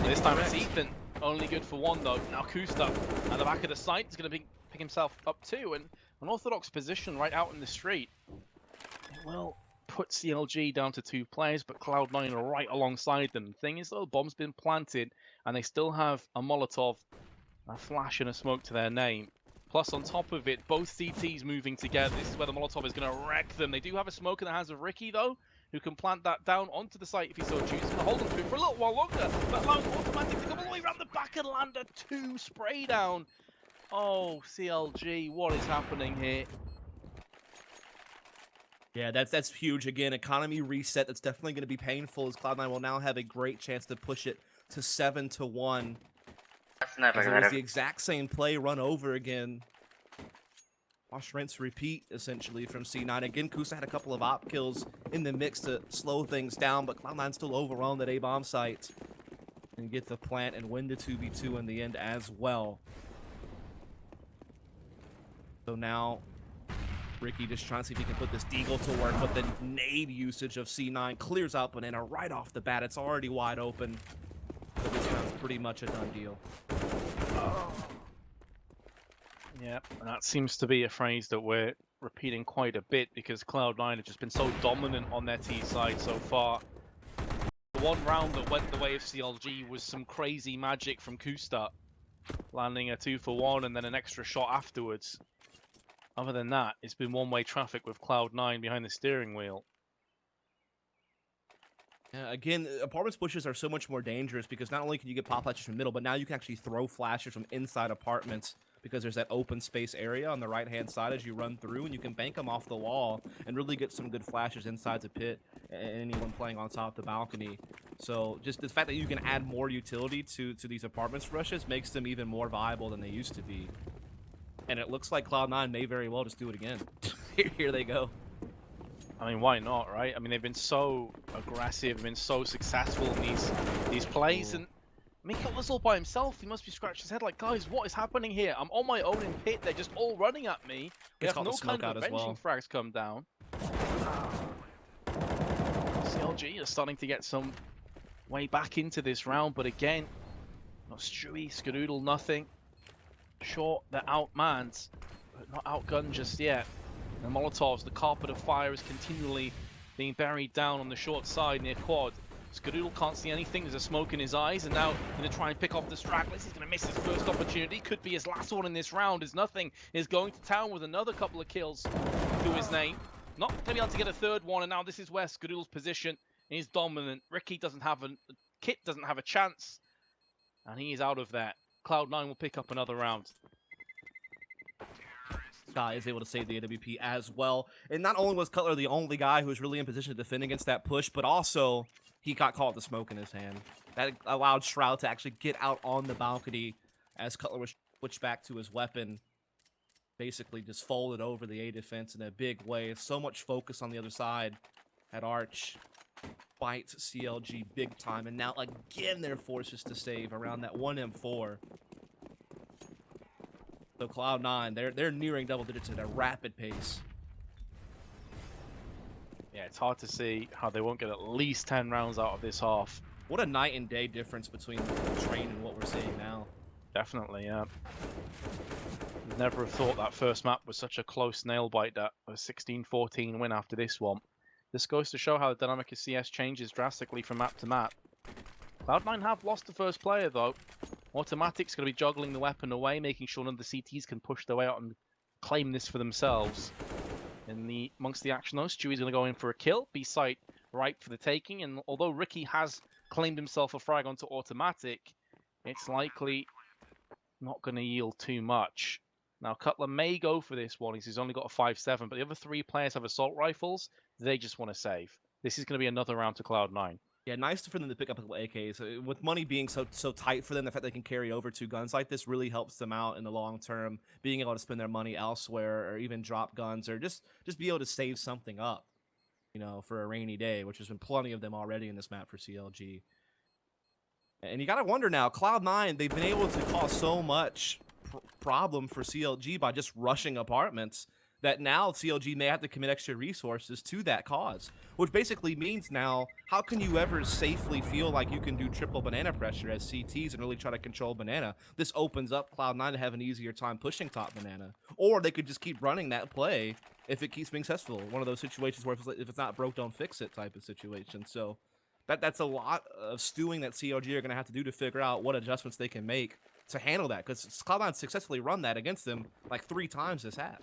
This time it's Ethan. Only good for 1 though. Now Kusta at the back of the site is going to pick himself up 2, and an orthodox position right out in the street. It will put CLG down to 2 players, but Cloud9 are right alongside them. The thing is, though, the bomb's been planted, and they still have a Molotov, a flash, and a smoke to their name. Plus, on top of it, both CTs moving together. This is where the Molotov is going to wreck them. They do have a smoke in the hands of Ricky, though, who can plant that down onto the site if he so chooses. Going to hold on to it for a little while longer, but allowing automatic to come all the way around the back and land a 2 spray down. Oh, CLG, what is happening here? Yeah, that's huge. Again, economy reset. That's definitely going to be painful as Cloud9 will now have a great chance to push it to 7-1. That's never As it gonna. was the exact same play run over again. Wash, rinse, repeat, essentially, from C9. Again, Kusa had a couple of op kills in the mix to slow things down, but Cloud9 still overwhelmed that A-bomb site and get the plant and win the 2v2 in the end as well. So now, Ricky just trying to see if he can put this Deagle to work, but the nade usage of C9 clears out Banana right off the bat. It's already wide open. So this round's pretty much a done deal. Yeah, and that seems to be a phrase that we're repeating quite a bit because Cloud9 have just been so dominant on their T side so far. The one round that went the way of CLG was some crazy magic from Kusta, landing a 2-for-1 and then an extra shot afterwards. Other than that, it's been one-way traffic with Cloud9 behind the steering wheel. Yeah, again, apartments pushes are so much more dangerous because not only can you get pop flashes from middle, but now you can actually throw flashes from inside apartments because there's that open space area on the right-hand side as you run through, and you can bank them off the wall and really get some good flashes inside the pit and anyone playing on top of the balcony. So just the fact that you can add more utility to these apartments rushes makes them even more viable than they used to be. And it looks like Cloud9 may very well just do it again. Here they go. I mean, why not, right? I mean, they've been so aggressive, been so successful in these plays, and I mean, Cutler's all by himself. He must be scratching his head like, guys, what is happening here? I'm on my own in pit. They're just all running at me. We have no kind of avenging frags come down. CLG are starting to get some way back into this round, but again, not Stewie, Skadoodle, nothing. Sure, they're outmanned, but not outgunned just yet. The Molotovs, the carpet of fire is continually being buried down on the short side near quad. Skadoodle can't see anything, there's a smoke in his eyes, and now going to try and pick off the stragglers. He's going to miss his first opportunity, could be his last one in this round, as nothing is going to town with another couple of kills to his name. Not going to be able to get a third one, and now this is where Skadoodle's position is dominant. Ricky doesn't have a... Kit doesn't have a chance, and he is out of there. Cloud9 will pick up another round. Guy is able to save the AWP as well. And not only was Cutler the only guy who was really in position to defend against that push, but also he got caught with the smoke in his hand. That allowed Shroud to actually get out on the balcony as Cutler was switched back to his weapon. Basically just folded over the A defense in a big way. So much focus on the other side at Arch. Bites CLG big time. And now again they're forces to save around that 1M4. So Cloud9, they're nearing double digits at a rapid pace. Yeah, it's hard to see how they won't get at least 10 rounds out of this half. What a night and day difference between the train and what we're seeing now. Definitely, yeah. Never have thought that first map was such a close nail bite, that a 16-14 win after this one. This goes to show how the dynamic of CS changes drastically from map to map. Cloud9 have lost the first player though. Automatic's going to be juggling the weapon away, making sure none of the CTs can push their way out and claim this for themselves. Amongst the action though, Stewie's going to go in for a kill. B-site ripe for the taking, and although Ricky has claimed himself a frag onto Automatic, it's likely not going to yield too much. Now Cutler may go for this one, he's only got a 5-7, but the other three players have assault rifles, they just want to save. This is going to be another round to Cloud9. Yeah, nice for them to pick up a couple AKs. With money being so tight for them, the fact they can carry over 2 guns like this really helps them out in the long term. Being able to spend their money elsewhere, or even drop guns, or just be able to save something up, you know, for a rainy day, which has been plenty of them already in this map for CLG. And you gotta wonder now, Cloud9, they've been able to cause so much problem for CLG by just rushing apartments, that now CLG may have to commit extra resources to that cause. Which basically means now, how can you ever safely feel like you can do triple banana pressure as CTs and really try to control banana? This opens up Cloud9 to have an easier time pushing top banana. Or they could just keep running that play if it keeps being successful. One of those situations where if it's not broke, don't fix it type of situation. So that's a lot of stewing that CLG are going to have to do to figure out what adjustments they can make to handle that. Because Cloud9 successfully run that against them like 3 times this half.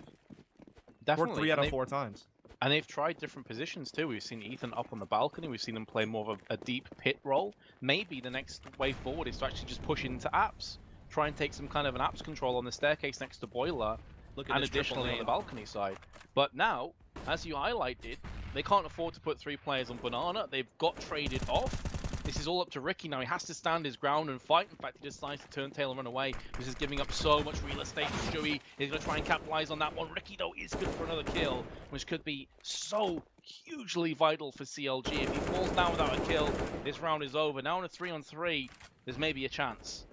Definitely. Or 3 out of 4 times. And they've tried different positions too. We've seen Ethan up on the balcony. We've seen them play more of a deep pit role. Maybe the next way forward is to actually just push into apps. Try and take some kind of an apps control on the staircase next to Boiler. Look at and this additionally on triple the balcony side. But now, as you highlighted, they can't afford to put 3 players on banana. They've got traded off. This is all up to Ricky now. He has to stand his ground and fight. In fact, he decides to turn tail and run away. This is giving up so much real estate. Stewie is going to try and capitalize on that one. Ricky, though, is good for another kill, which could be so hugely vital for CLG. If he falls down without a kill, this round is over. Now in a 3-on-3, there's maybe a chance.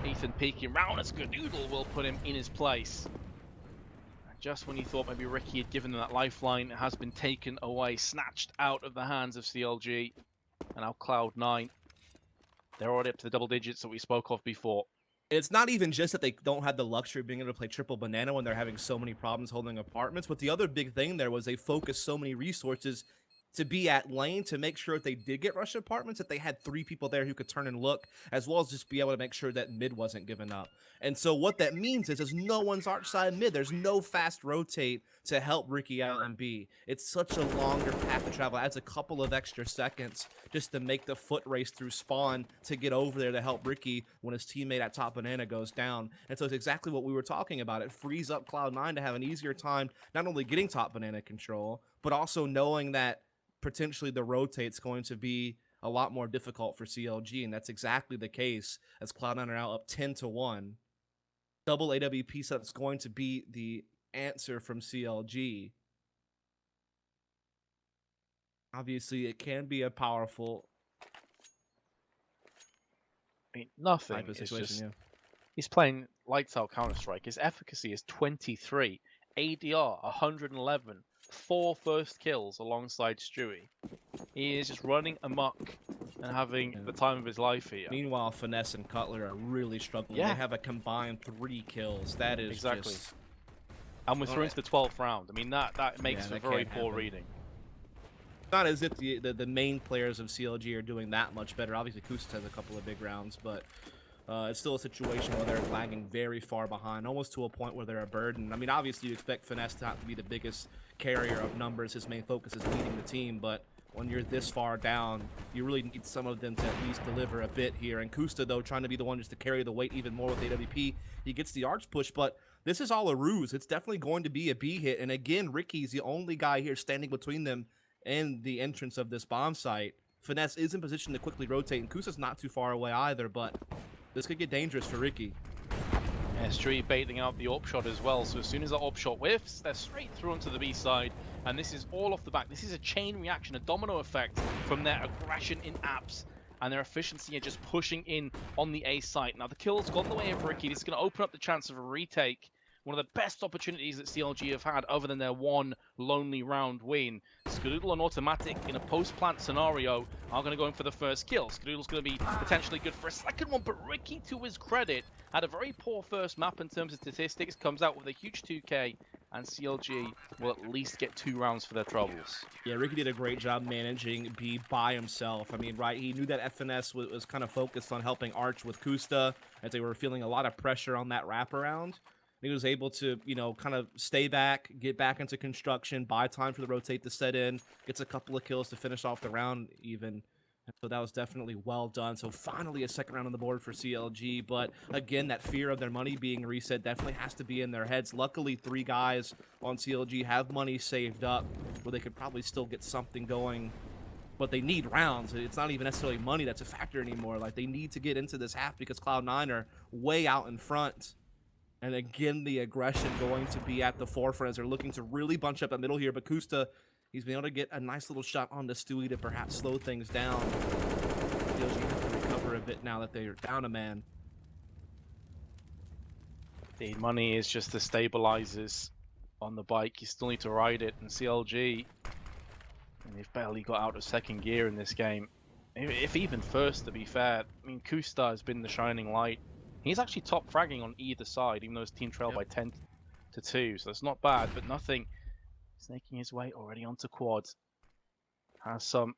Ethan peeking round as Skadoodle will put him in his place. Just when you thought maybe Ricky had given them that lifeline, it has been taken away, snatched out of the hands of CLG. And now Cloud9, they're already up to the double digits that we spoke of before. It's not even just that they don't have the luxury of being able to play triple banana when they're having so many problems holding apartments, but the other big thing there was they focused so many resources to be at lane to make sure if they did get rush apartments that they had 3 people there who could turn and look, as well as just be able to make sure that mid wasn't given up. And so what that means is there's no one's arch side mid. There's no fast rotate to help Ricky out and B. It's such a longer path to travel. It adds a couple of extra seconds just to make the foot race through spawn to get over there to help Ricky when his teammate at top banana goes down. And so it's exactly what we were talking about. It frees up Cloud9 to have an easier time not only getting top banana control, but also knowing that potentially the rotate's going to be a lot more difficult for CLG, and that's exactly the case as Cloud9 are now up 10-1. Double AWP setup's going to be the answer from CLG. Obviously, it can be a powerful I mean, nothing. type of It's situation. just, Yeah. he's playing lights out Counter-Strike. His efficacy is 23, ADR 111, 4 first kills alongside Stewie. He is just running amok and having the time of his life here. Meanwhile, Finesse and Cutler are really struggling. Yeah. They have a combined 3 kills. That is Exactly. just... And we're through into the 12th round. I mean, that makes Yeah, for that very can't poor happen. reading. Not as if the main players of CLG are doing that much better. Obviously, Kustas has a couple of big rounds, but it's still a situation where they're lagging very far behind, almost to a point where they're a burden. I mean, obviously, you expect Finesse to have to be the biggest carrier of numbers. His main focus is leading the team, but when you're this far down, you really need some of them to at least deliver a bit here. And Kustas, though, trying to be the one just to carry the weight even more with AWP. He gets the arch push, but this is all a ruse. It's definitely going to be a B hit. And again, Ricky's the only guy here standing between them and the entrance of this bomb site. Finesse is in position to quickly rotate, and Kustas not too far away either, but this could get dangerous for Ricky. Yeah, Stewie baiting out the AWP shot as well, so as soon as that AWP shot whiffs, they're straight through onto the B side, and this is all off the back. This is a chain reaction, a domino effect from their aggression in apps and their efficiency in just pushing in on the A site. Now the kill's gone the way of Ricky. This is going to open up the chance of a retake. One of the best opportunities that CLG have had other than their one lonely round win. Skadoodle and Automatic in a post-plant scenario are going to go in for the first kill. Skadoodle's going to be potentially good for a second one, but Ricky, to his credit, had a very poor first map in terms of statistics, comes out with a huge 2K, and CLG will at least get 2 rounds for their troubles. Yeah, Ricky did a great job managing B by himself. I mean, right, he knew that FNS was kind of focused on helping Arch with Kustas, as they were feeling a lot of pressure on that wraparound. He was able to, you know, kind of stay back, get back into construction, buy time for the rotate to set in, gets a couple of kills to finish off the round even. And so that was definitely well done. So finally a second round on the board for CLG. But again, that fear of their money being reset definitely has to be in their heads. Luckily, 3 guys on CLG have money saved up where they could probably still get something going. But they need rounds. It's not even necessarily money that's a factor anymore. Like, they need to get into this half because Cloud9 are way out in front. And again, the aggression going to be at the forefront as they're looking to really bunch up the middle here. But Kustas, he's been able to get a nice little shot on the Stewie to perhaps slow things down. Feels you have to recover a bit now that they're down a man. The money is just the stabilizers on the bike. You still need to ride it, and CLG, and they've barely got out of second gear in this game. If even first, to be fair. I mean, Kustas has been the shining light. He's actually top fragging on either side, even though his team trailed by 10-2, so it's not bad, but nothing. Snaking his way already onto quad. Has some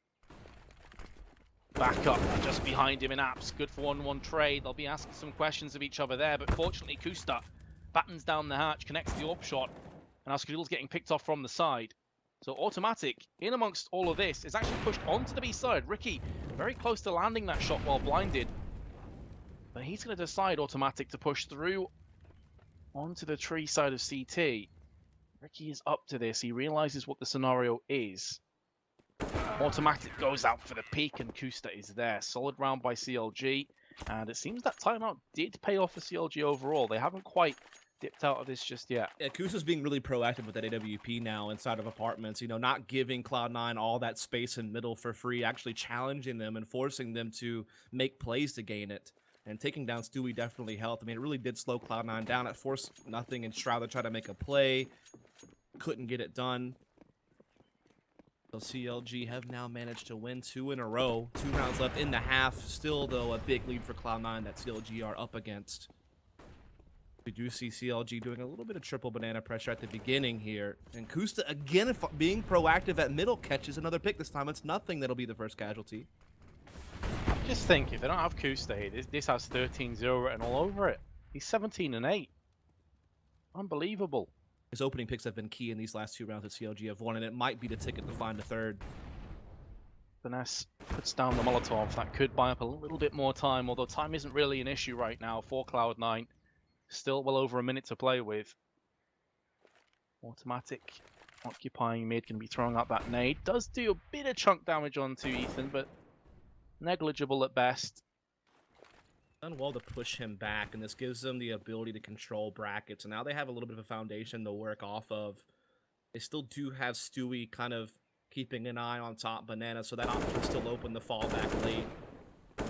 backup just behind him in apps. Good for 1-1 trade. They'll be asking some questions of each other there, but fortunately Kustas battens down the hatch, connects the AWP shot, and Skadoodle's getting picked off from the side. So Automatic, in amongst all of this, is actually pushed onto the B side. Ricky very close to landing that shot while blinded. But he's going to decide, Automatic, to push through onto the tree side of CT. Ricky is up to this. He realizes what the scenario is. Automatic goes out for the peak, and Kusta is there. Solid round by CLG, and it seems that timeout did pay off for CLG overall. They haven't quite dipped out of this just yet. Yeah, Kusa's being really proactive with that AWP now inside of apartments, you know, not giving Cloud9 all that space in middle for free, actually challenging them and forcing them to make plays to gain it. And taking down Stewie definitely helped. I mean, it really did slow Cloud9 down. It forced nothing, and Shroud tried to make a play. Couldn't get it done. So CLG have now managed to win 2 in a row. 2 rounds left in the half. Still, though, a big lead for Cloud9 that CLG are up against. We do see CLG doing a little bit of triple banana pressure at the beginning here. And Kusta, again, being proactive at middle, catches another pick. This time it's nothing that'll be the first casualty. Just think, if they don't have Kusta here, this has 13-0 written all over it. He's 17-8. Unbelievable. His opening picks have been key in these last 2 rounds that CLG have won, and it might be the ticket to find a third. Finesse puts down the Molotov. That could buy up a little bit more time, although time isn't really an issue right now for Cloud9. Still well over a minute to play with. Automatic occupying mid, can be throwing out that nade. Does do a bit of chunk damage onto Ethan, but negligible at best. Done well to push him back, and this gives them the ability to control brackets. And now they have a little bit of a foundation to work off of. They still do have Stewie kind of keeping an eye on top banana, so that option is still open to fall back late.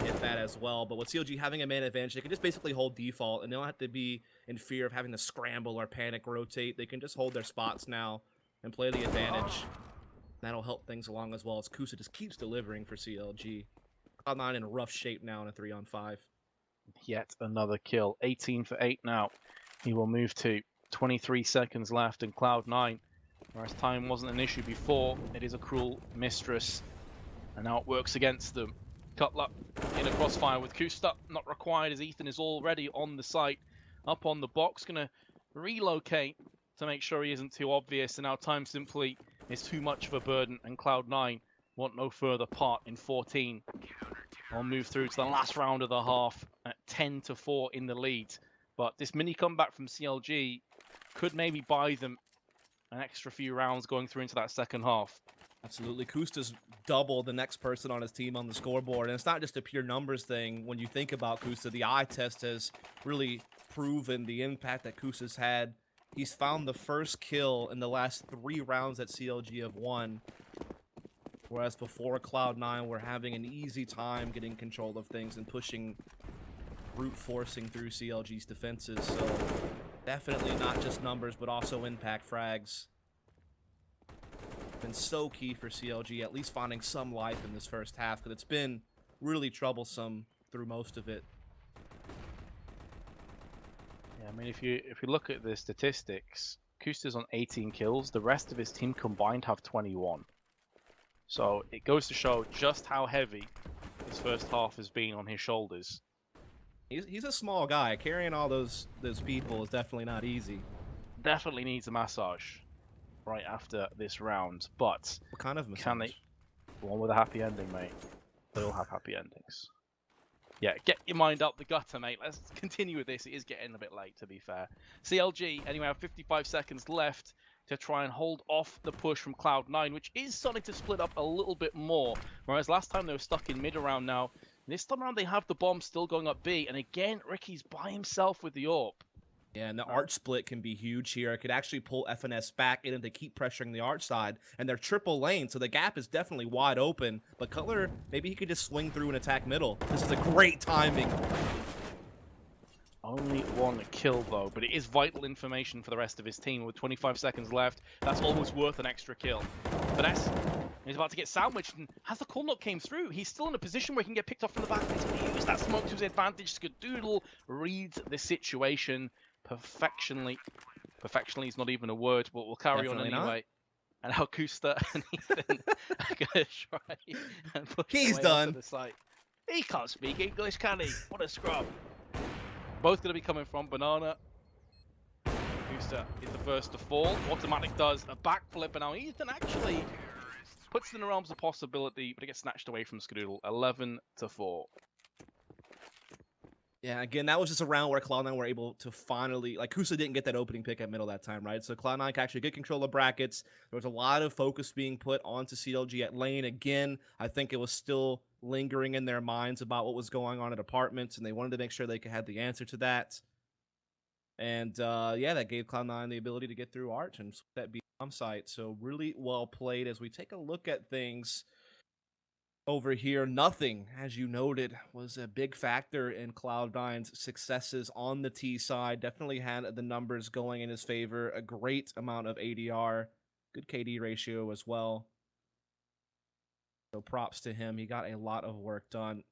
Hit that as well. But with CLG having a man advantage, they can just basically hold default, and they don't have to be in fear of having to scramble or panic rotate. They can just hold their spots now and play the advantage. That'll help things along as well as Kusa just keeps delivering for CLG. Cloud9 in rough shape now in a 3-on-5. Yet another kill. 18 for 8 now. He will move to 23 seconds left in Cloud9. Whereas time wasn't an issue before, it is a cruel mistress. And now it works against them. Cutler in a crossfire with Kusta. Not required as Ethan is already on the site. Up on the box. Going to relocate to make sure he isn't too obvious. And now time simply is too much of a burden. And Cloud9 want no further part in 14. I'll move through to the last round of the half at 10-4 in the lead. But this mini comeback from CLG could maybe buy them an extra few rounds going through into that second half. Absolutely. Kusta's double the next person on his team on the scoreboard. And it's not just a pure numbers thing. When you think about Kusta, the eye test has really proven the impact that Kusta's had. He's found the first kill in the last 3 rounds that CLG have won. Whereas before Cloud9 were having an easy time getting control of things and pushing, brute forcing through CLG's defenses. So definitely not just numbers, but also impact frags. Been so key for CLG, at least finding some life in this first half, because it's been really troublesome through most of it. Yeah, I mean, if you look at the statistics, Kusta's on 18 kills. The rest of his team combined have 21. So it goes to show just how heavy this first half has been on his shoulders. He's a small guy. Carrying all those people is definitely not easy. Definitely needs a massage right after this round. But What kind of massage? can they? One with a happy ending, mate. They all have happy endings. Yeah, get your mind up the gutter, mate. Let's continue with this. It is getting a bit late, to be fair. CLG, anyway, have 55 seconds left to try and hold off the push from Cloud9, which is starting to split up a little bit more. Whereas last time they were stuck in mid around now. This time around they have the bomb still going up B. And again, Ricky's by himself with the AWP. Yeah, and the arch split can be huge here. It could actually pull FNS back in if they keep pressuring the arch side. And they're triple lane, so the gap is definitely wide open. But Cutler, maybe he could just swing through and attack middle. This is a great timing. Only 1 kill though, but it is vital information for the rest of his team. With 25 seconds left, that's almost worth an extra kill. Finesse is about to get sandwiched, and as the call knock came through, he's still in a position where he can get picked off from the back. He's going to use that smoke to his advantage. Skadoodle reads the situation perfectionly. Perfectionally is not even a word, but we'll carry Definitely on anyway. And now Kusta and Ethan are going to try and push He's their way done. onto the site. He can't speak English, can he? What a scrub. Both going to be coming from Banana. Kusta is the first to fall. Automatic does a backflip, and now Ethan actually puts it in the realms of possibility, but it gets snatched away from Skadoodle. 11-4. Yeah, again, that was just a round where Cloud9 were able to finally, like, Kusa didn't get that opening pick at middle that time, right? So Cloud9 could actually get control of brackets. There was a lot of focus being put onto CLG at lane. Again, I think it was still lingering in their minds about what was going on at apartments, and they wanted to make sure they could have the answer to that. And yeah, that gave Cloud9 the ability to get through Arch and that bomb site. So really well played. As we take a look at things over here, nothing, as you noted, was a big factor in Cloud9's successes on the T side. Definitely had the numbers going in his favor. A great amount of ADR, good KD ratio as well. So props to him. He got a lot of work done.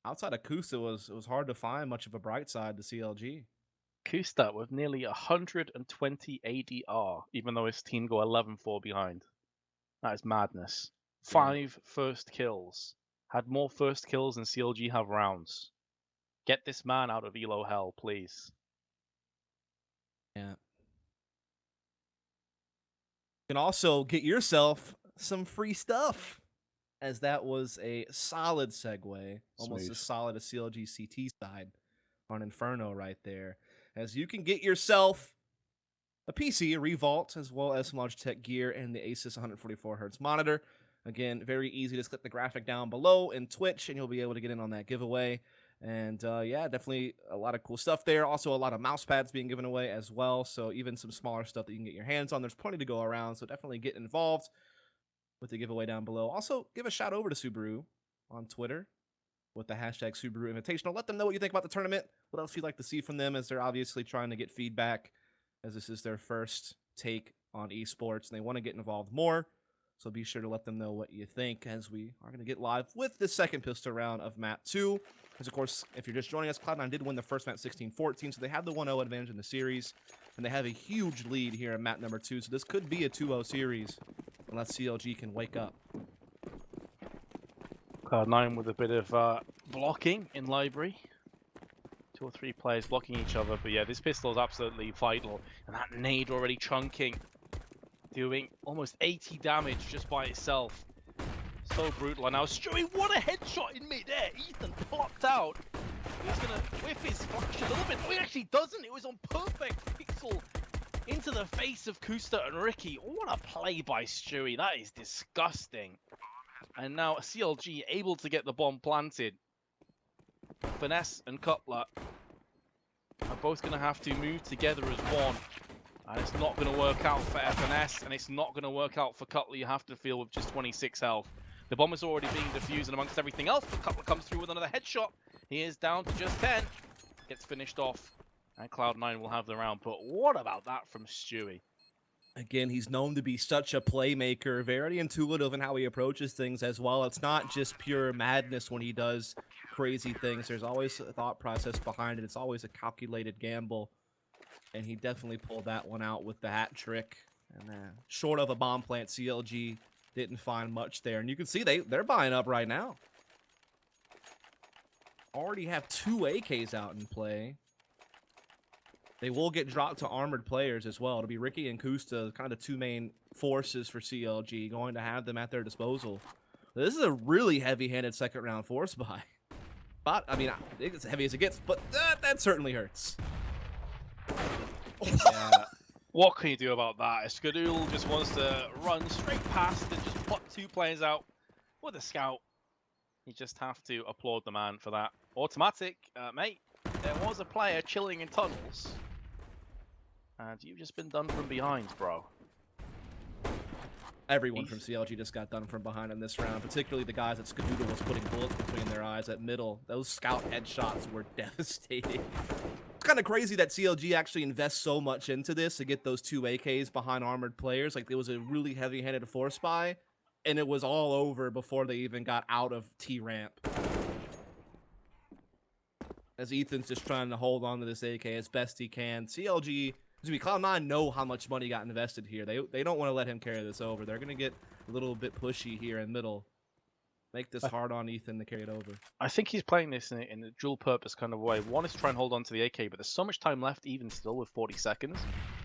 Outside of Kusa, it was hard to find much of a bright side to CLG. Kusta with nearly 120 ADR, even though his team go 11-4 behind. That is madness. Yeah. 5 first kills. Had more first kills than CLG have rounds. Get this man out of Elo hell, please. Yeah. You can also get yourself some free stuff, as that was a solid segue, almost Smooth. as solid as CLG CT side on Inferno right there. As you can get yourself a PC, a Revault, as well as some Logitech gear and the Asus 144Hz monitor. Again, very easy. Just click the graphic down below in Twitch, and you'll be able to get in on that giveaway. And yeah, definitely a lot of cool stuff there. Also, a lot of mouse pads being given away as well. So even some smaller stuff that you can get your hands on. There's plenty to go around. So definitely get involved with the giveaway down below. Also, give a shout over to Subaru on Twitter with the hashtag Subaru Invitational. Let them know what you think about the tournament. What else you'd like to see from them, as they're obviously trying to get feedback, as this is their first take on esports and they want to get involved more. So be sure to let them know what you think, as we are going to get live with the second pistol round of map 2. Because, of course, if you're just joining us, Cloud9 did win the first map 16-14, so they have the 1-0 advantage in the series. And they have a huge lead here in map number 2, so this could be a 2-0 series unless CLG can wake up. Cloud9 with a bit of blocking in library. 2 or 3 players blocking each other, but yeah, this pistol is absolutely vital. And that nade already chunking, doing almost 80 damage just by itself. So brutal. And now Stewie, what a headshot in midair. Ethan popped out. He's gonna whip his flash a little bit. No, he actually doesn't. It was on perfect pixel into the face of Kusta and Ricky. What a play by Stewie. That is disgusting. And now CLG able to get the bomb planted. Finesse and Cutler are both going to have to move together as one. And it's not going to work out for FNS, and it's not going to work out for Cutler. You have to feel with just 26 health. The bomb is already being defused, and amongst everything else, but Cutler comes through with another headshot. He is down to just 10. Gets finished off, and Cloud9 will have the round. But what about that from Stewie? Again, he's known to be such a playmaker, very intuitive in how he approaches things as well. It's not just pure madness when he does crazy things. There's always a thought process behind it. It's always a calculated gamble. And he definitely pulled that one out with the hat trick. And short of a bomb plant, CLG didn't find much there. And you can see they're buying up right now. Already have 2 AKs out in play. They will get dropped to armored players as well. It'll be Ricky and Kusta, kind of 2 main forces for CLG, going to have them at their disposal. This is a really heavy-handed second round force buy. But, I mean, I think it's as heavy as it gets, but that certainly hurts. Yeah. What can you do about that? Skadul just wants to run straight past and just put 2 players out with a scout. You just have to applaud the man for that. Automatic, mate. There was a player chilling in tunnels. And you've just been done from behind, bro. Everyone from CLG just got done from behind in this round, particularly the guys that Skadoodle was putting bullets between their eyes at middle. Those scout headshots were devastating. It's kind of crazy that CLG actually invests so much into this to get those 2 AKs behind armored players. Like, it was a really heavy-handed force buy, and it was all over before they even got out of T-ramp. As Ethan's just trying to hold on to this AK as best he can. CLG, Cloud9 know how much money got invested here. They don't want to let him carry this over. They're going to get a little bit pushy here in middle. Make this hard on Ethan to carry it over. I think he's playing this in a dual purpose kind of way. One is to try and hold on to the AK, but there's so much time left even still with 40 seconds.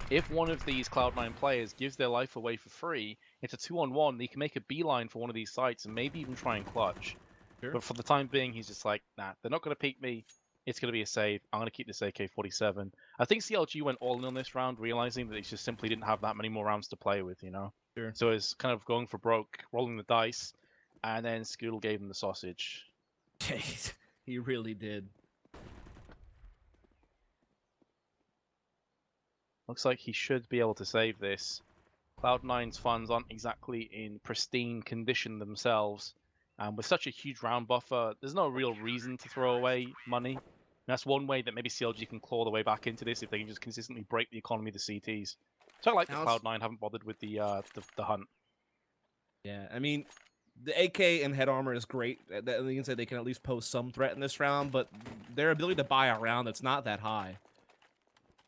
if one of these Cloud9 players gives their life away for free, it's a 2-on-1. They can make a beeline for one of these sites and maybe even try and clutch. Sure. But for the time being, he's just like, nah, they're not going to peek me. It's going to be a save. I'm going to keep this AK-47. I think CLG went all in on this round, realizing that they just simply didn't have that many more rounds to play with, you know? Sure. So it's kind of going for broke, rolling the dice, and then Scoodle gave him the sausage. He really did. Looks like he should be able to save this. Cloud9's funds aren't exactly in pristine condition themselves. And with such a huge round buffer, there's no real reason to throw away money. And that's one way that maybe CLG can claw their way back into this if they can just consistently break the economy of the CTs. So I like that Cloud9 haven't bothered with the hunt. Yeah, I mean, the AK and head armor is great. You can say they can at least pose some threat in this round, but their ability to buy a round that's not that high.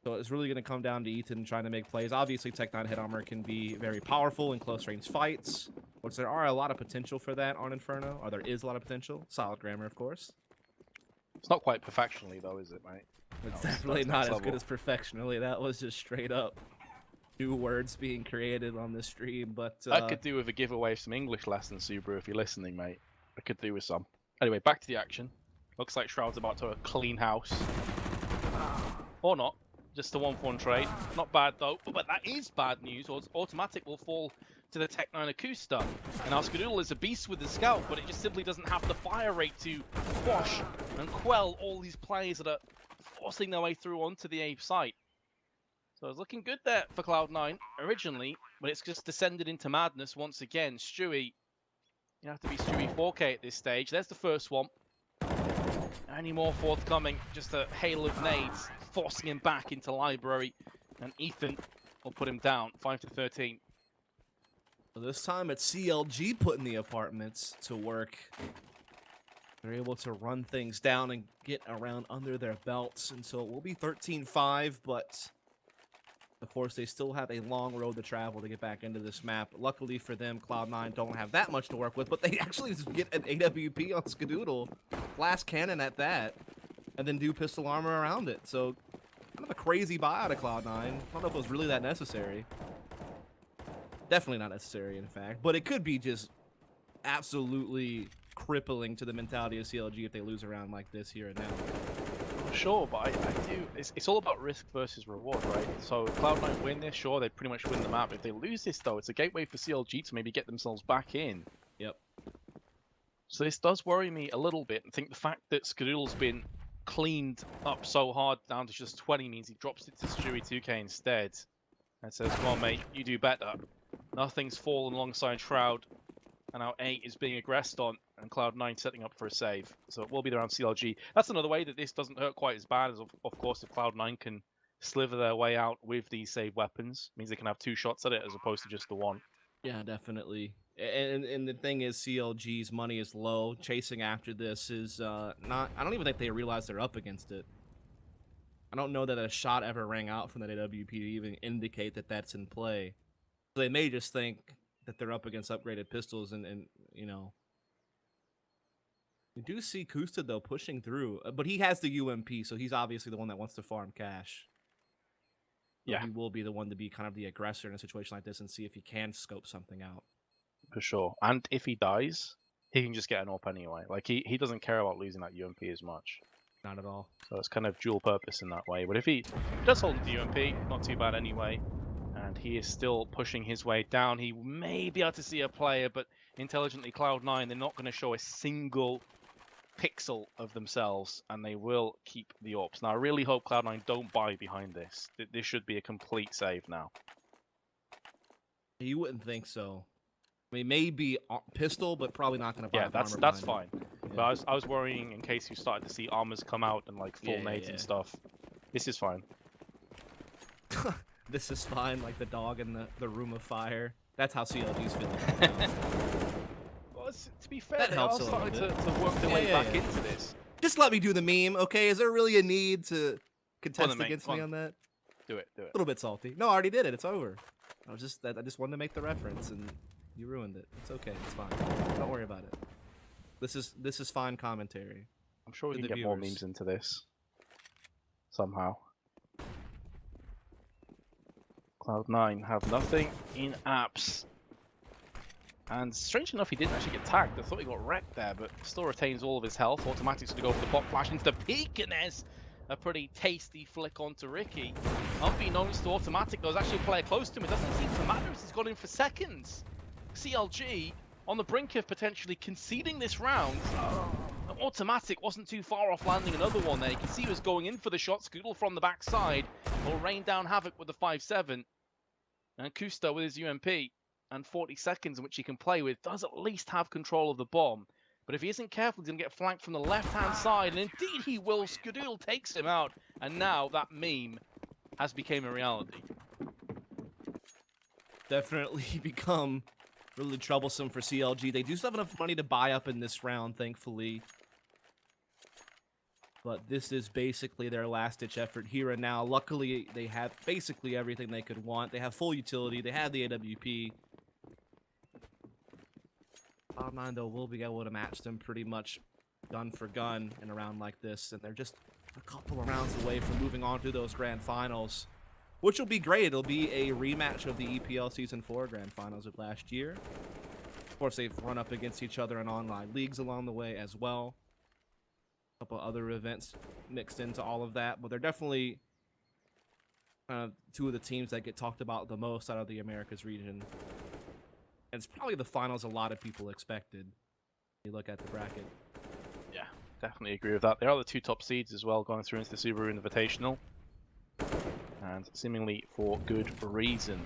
So it's really going to come down to Ethan trying to make plays. Obviously, Tech 9 head armor can be very powerful in close-range fights, which there are a lot of potential for that on Inferno, or there is a lot of potential. Solid grammar, of course. It's not quite perfectionally, though, is it, mate? It's No, definitely that's not next as good level. as perfectionally. That was just straight up new words being created on this stream, but... I could do with a giveaway of some English lessons, Subaru, if you're listening, mate. I could do with some. Anyway, back to the action. Looks like Shroud's about to clean house. Or not. Just a 1-for-1 trade. Not bad, though. But that is bad news. Automatic will fall to the Tech 9 Akusta. And our Skadoodle is a beast with the scout, but it just simply doesn't have the fire rate to quash and quell all these players that are forcing their way through onto the A site. So it's looking good there for Cloud9 originally, but it's just descended into madness once again. Stewie, you have to be Stewie 4K at this stage. There's the first one. Any more forthcoming? Just a hail of nades, forcing him back into library. And Ethan will put him down, 5-13. This time it's CLG putting the apartments to work. They're able to run things down and get around under their belts, and so it will be 13-5, but of course they still have a long road to travel to get back into this map. Luckily for them, Cloud9 don't have that much to work with, but they actually just get an AWP on Skadoodle, blast cannon at that, and then do pistol armor around it. So kind of a crazy buy out of Cloud9. I don't know if it was really that necessary. Definitely not necessary, in fact, but it could be just absolutely crippling to the mentality of CLG if they lose a round like this here and now. Sure, but I do. It's all about risk versus reward, right? So if Cloud9 win this, sure, they pretty much win the map. If they lose this, though, it's a gateway for CLG to maybe get themselves back in. Yep. So this does worry me a little bit. I think the fact that Skadoodle's been cleaned up so hard down to just 20 means he drops it to Stewie 2K instead. And says, come on, mate, you do better. Nothing's fallen alongside Shroud. And now 8 is being aggressed on, and Cloud9 setting up for a save. So it will be around CLG. That's another way that this doesn't hurt quite as bad as, of course, if Cloud9 can sliver their way out with these save weapons. It means they can have 2 shots at it as opposed to just the 1. Yeah, definitely. And the thing is, CLG's money is low. Chasing after this is not... I don't even think they realize they're up against it. I don't know that a shot ever rang out from that AWP to even indicate that that's in play. So they may just think that they're up against upgraded pistols and you know. We do see Kusta, though, pushing through. But he has the UMP, so he's obviously the one that wants to farm cash. So Yeah. he will be the one to be kind of the aggressor in a situation like this and see if he can scope something out. For sure. And if he dies, he can just get an AWP anyway. Like, he doesn't care about losing that UMP as much. Not at all. So it's kind of dual purpose in that way. But if he does hold the UMP, not too bad anyway. And he is still pushing his way down. He may be able to see a player, but intelligently Cloud9, they're not going to show a single pixel of themselves, and they will keep the AWPs. Now, I really hope Cloud9 don't buy behind this. This should be a complete save now. You wouldn't think so. I mean, maybe pistol, but probably not going to buy. Yeah, that's behind fine. it. Yeah. But I was worrying in case you started to see armors come out and like full Yeah, nades yeah. and stuff. This is fine. This is fine, like the dog in the room of fire. That's how CLG's feeling right now. Well, to be fair, That they helps are a little starting bit. to work their Yeah, way yeah, back yeah. into this. Just let me do the meme, okay? Is there really a need to contest mate, against come me on. on that? Do it. A little bit salty. No, I already did it. It's over. I just wanted to make the reference, and you ruined it. It's okay. It's fine. Don't worry about it. This is fine commentary. I'm sure we To can the get more viewers. memes into this somehow. Cloud9 have nothing in apps. And strange enough, he didn't actually get tagged. I thought he got wrecked there, but still retains all of his health. Automatic's going to go for the pop flash into the peak, and there's a pretty tasty flick onto Ricky. Unbeknownst to Automatic, there was actually a player close to him. It doesn't seem to matter as he's got in for seconds. CLG on the brink of potentially conceding this round. Automatic wasn't too far off landing another one there. You can see he was going in for the shot. Scoodle from the backside will rain down havoc with the 5-7. And Kusta with his UMP and 40 seconds in which he can play with does at least have control of the bomb. But if he isn't careful, he's going to get flanked from the left-hand side. And indeed he will. Scoodle takes him out. And now that meme has become a reality. Definitely become really troublesome for CLG. They do still have enough money to buy up in this round, thankfully. But this is basically their last-ditch effort here and now. Luckily, they have basically everything they could want. They have full utility. They have the AWP. Cloud9, though, will be able to match them pretty much gun for gun in a round like this. And they're just a couple of rounds away from moving on to those grand finals, which will be great. It'll be a rematch of the EPL Season 4 grand finals of last year. Of course, they've run up against each other in online leagues along the way as well. A couple other events mixed into all of that, but they're definitely two of the teams that get talked about the most out of the Americas region. And it's probably the finals a lot of people expected. You look at the bracket. Yeah, definitely agree with that. They are the two top seeds as well, going through into the Subaru Invitational. And seemingly for good reason.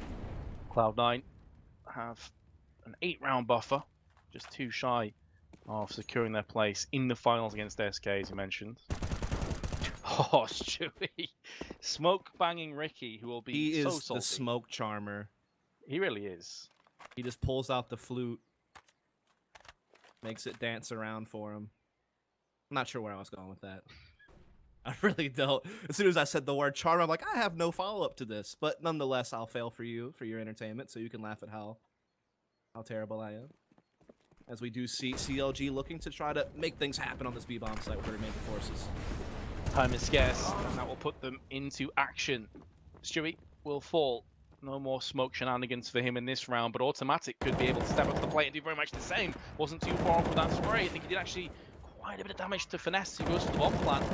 Cloud9 have an 8-round buffer, just too shy of securing their place in the finals against SK, as you mentioned. Oh, Stewie. Smoke banging Ricky, who will be He so is salty. the smoke charmer. He really is. He just pulls out the flute, makes it dance around for him. I'm not sure where I was going with that. I really don't. As soon as I said the word charm, I'm like, I have no follow-up to this. But nonetheless, I'll fail for you, for your entertainment, so you can laugh at how terrible I am. As we do see CLG looking to try to make things happen on this B-bomb site with their remaining forces. Time is scarce, and that will put them into action. Stewie will fall. No more smoke shenanigans for him in this round, but Automatic could be able to step up to the plate and do very much the same. Wasn't too far off with that spray. I think he did actually quite a bit of damage to Finesse, who goes for the bomb plant.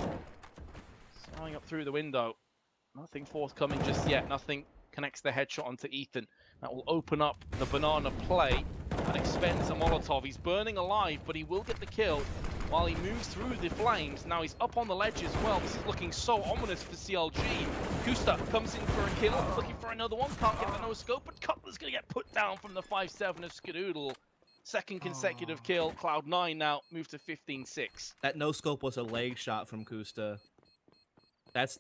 Slowing up through the window. Nothing forthcoming just yet. Nothing connects the headshot onto Ethan. That will open up the banana play and expends a Molotov. He's burning alive, but he will get the kill while he moves through the flames. Now he's up on the ledge as well. This is looking so ominous for CLG. Kusta comes in for a kill, looking for another one. Can't get the no-scope, but Cutler's going to get put down from the 5-7 of Skadoodle. Second consecutive kill. Cloud9 now move to 15-6. That no-scope was a leg shot from Kusta. That's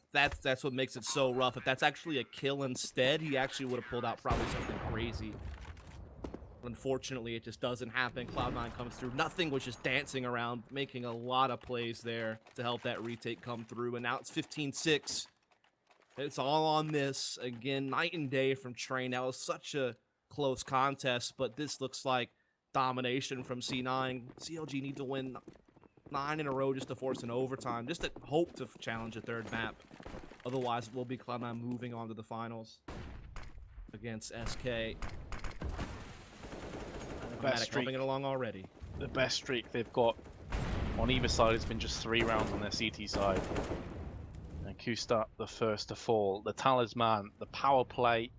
what makes it so rough. If that's actually a kill instead, he actually would have pulled out probably something crazy. Unfortunately, it just doesn't happen. Cloud9 comes through. Nothing was just dancing around, making a lot of plays there to help that retake come through. And now it's 15-6. It's all on this. Again, night and day from Train. That was such a close contest, but this looks like domination from C9. CLG need to win 9 in a row just to force an overtime, just to hope to challenge a third map. Otherwise, it will be Cloud9 moving on to the finals against SK. Best streak. Coming along already. The best streak they've got on either side has been just 3 rounds on their CT side. And Kusta the first to fall. The talisman, the power play.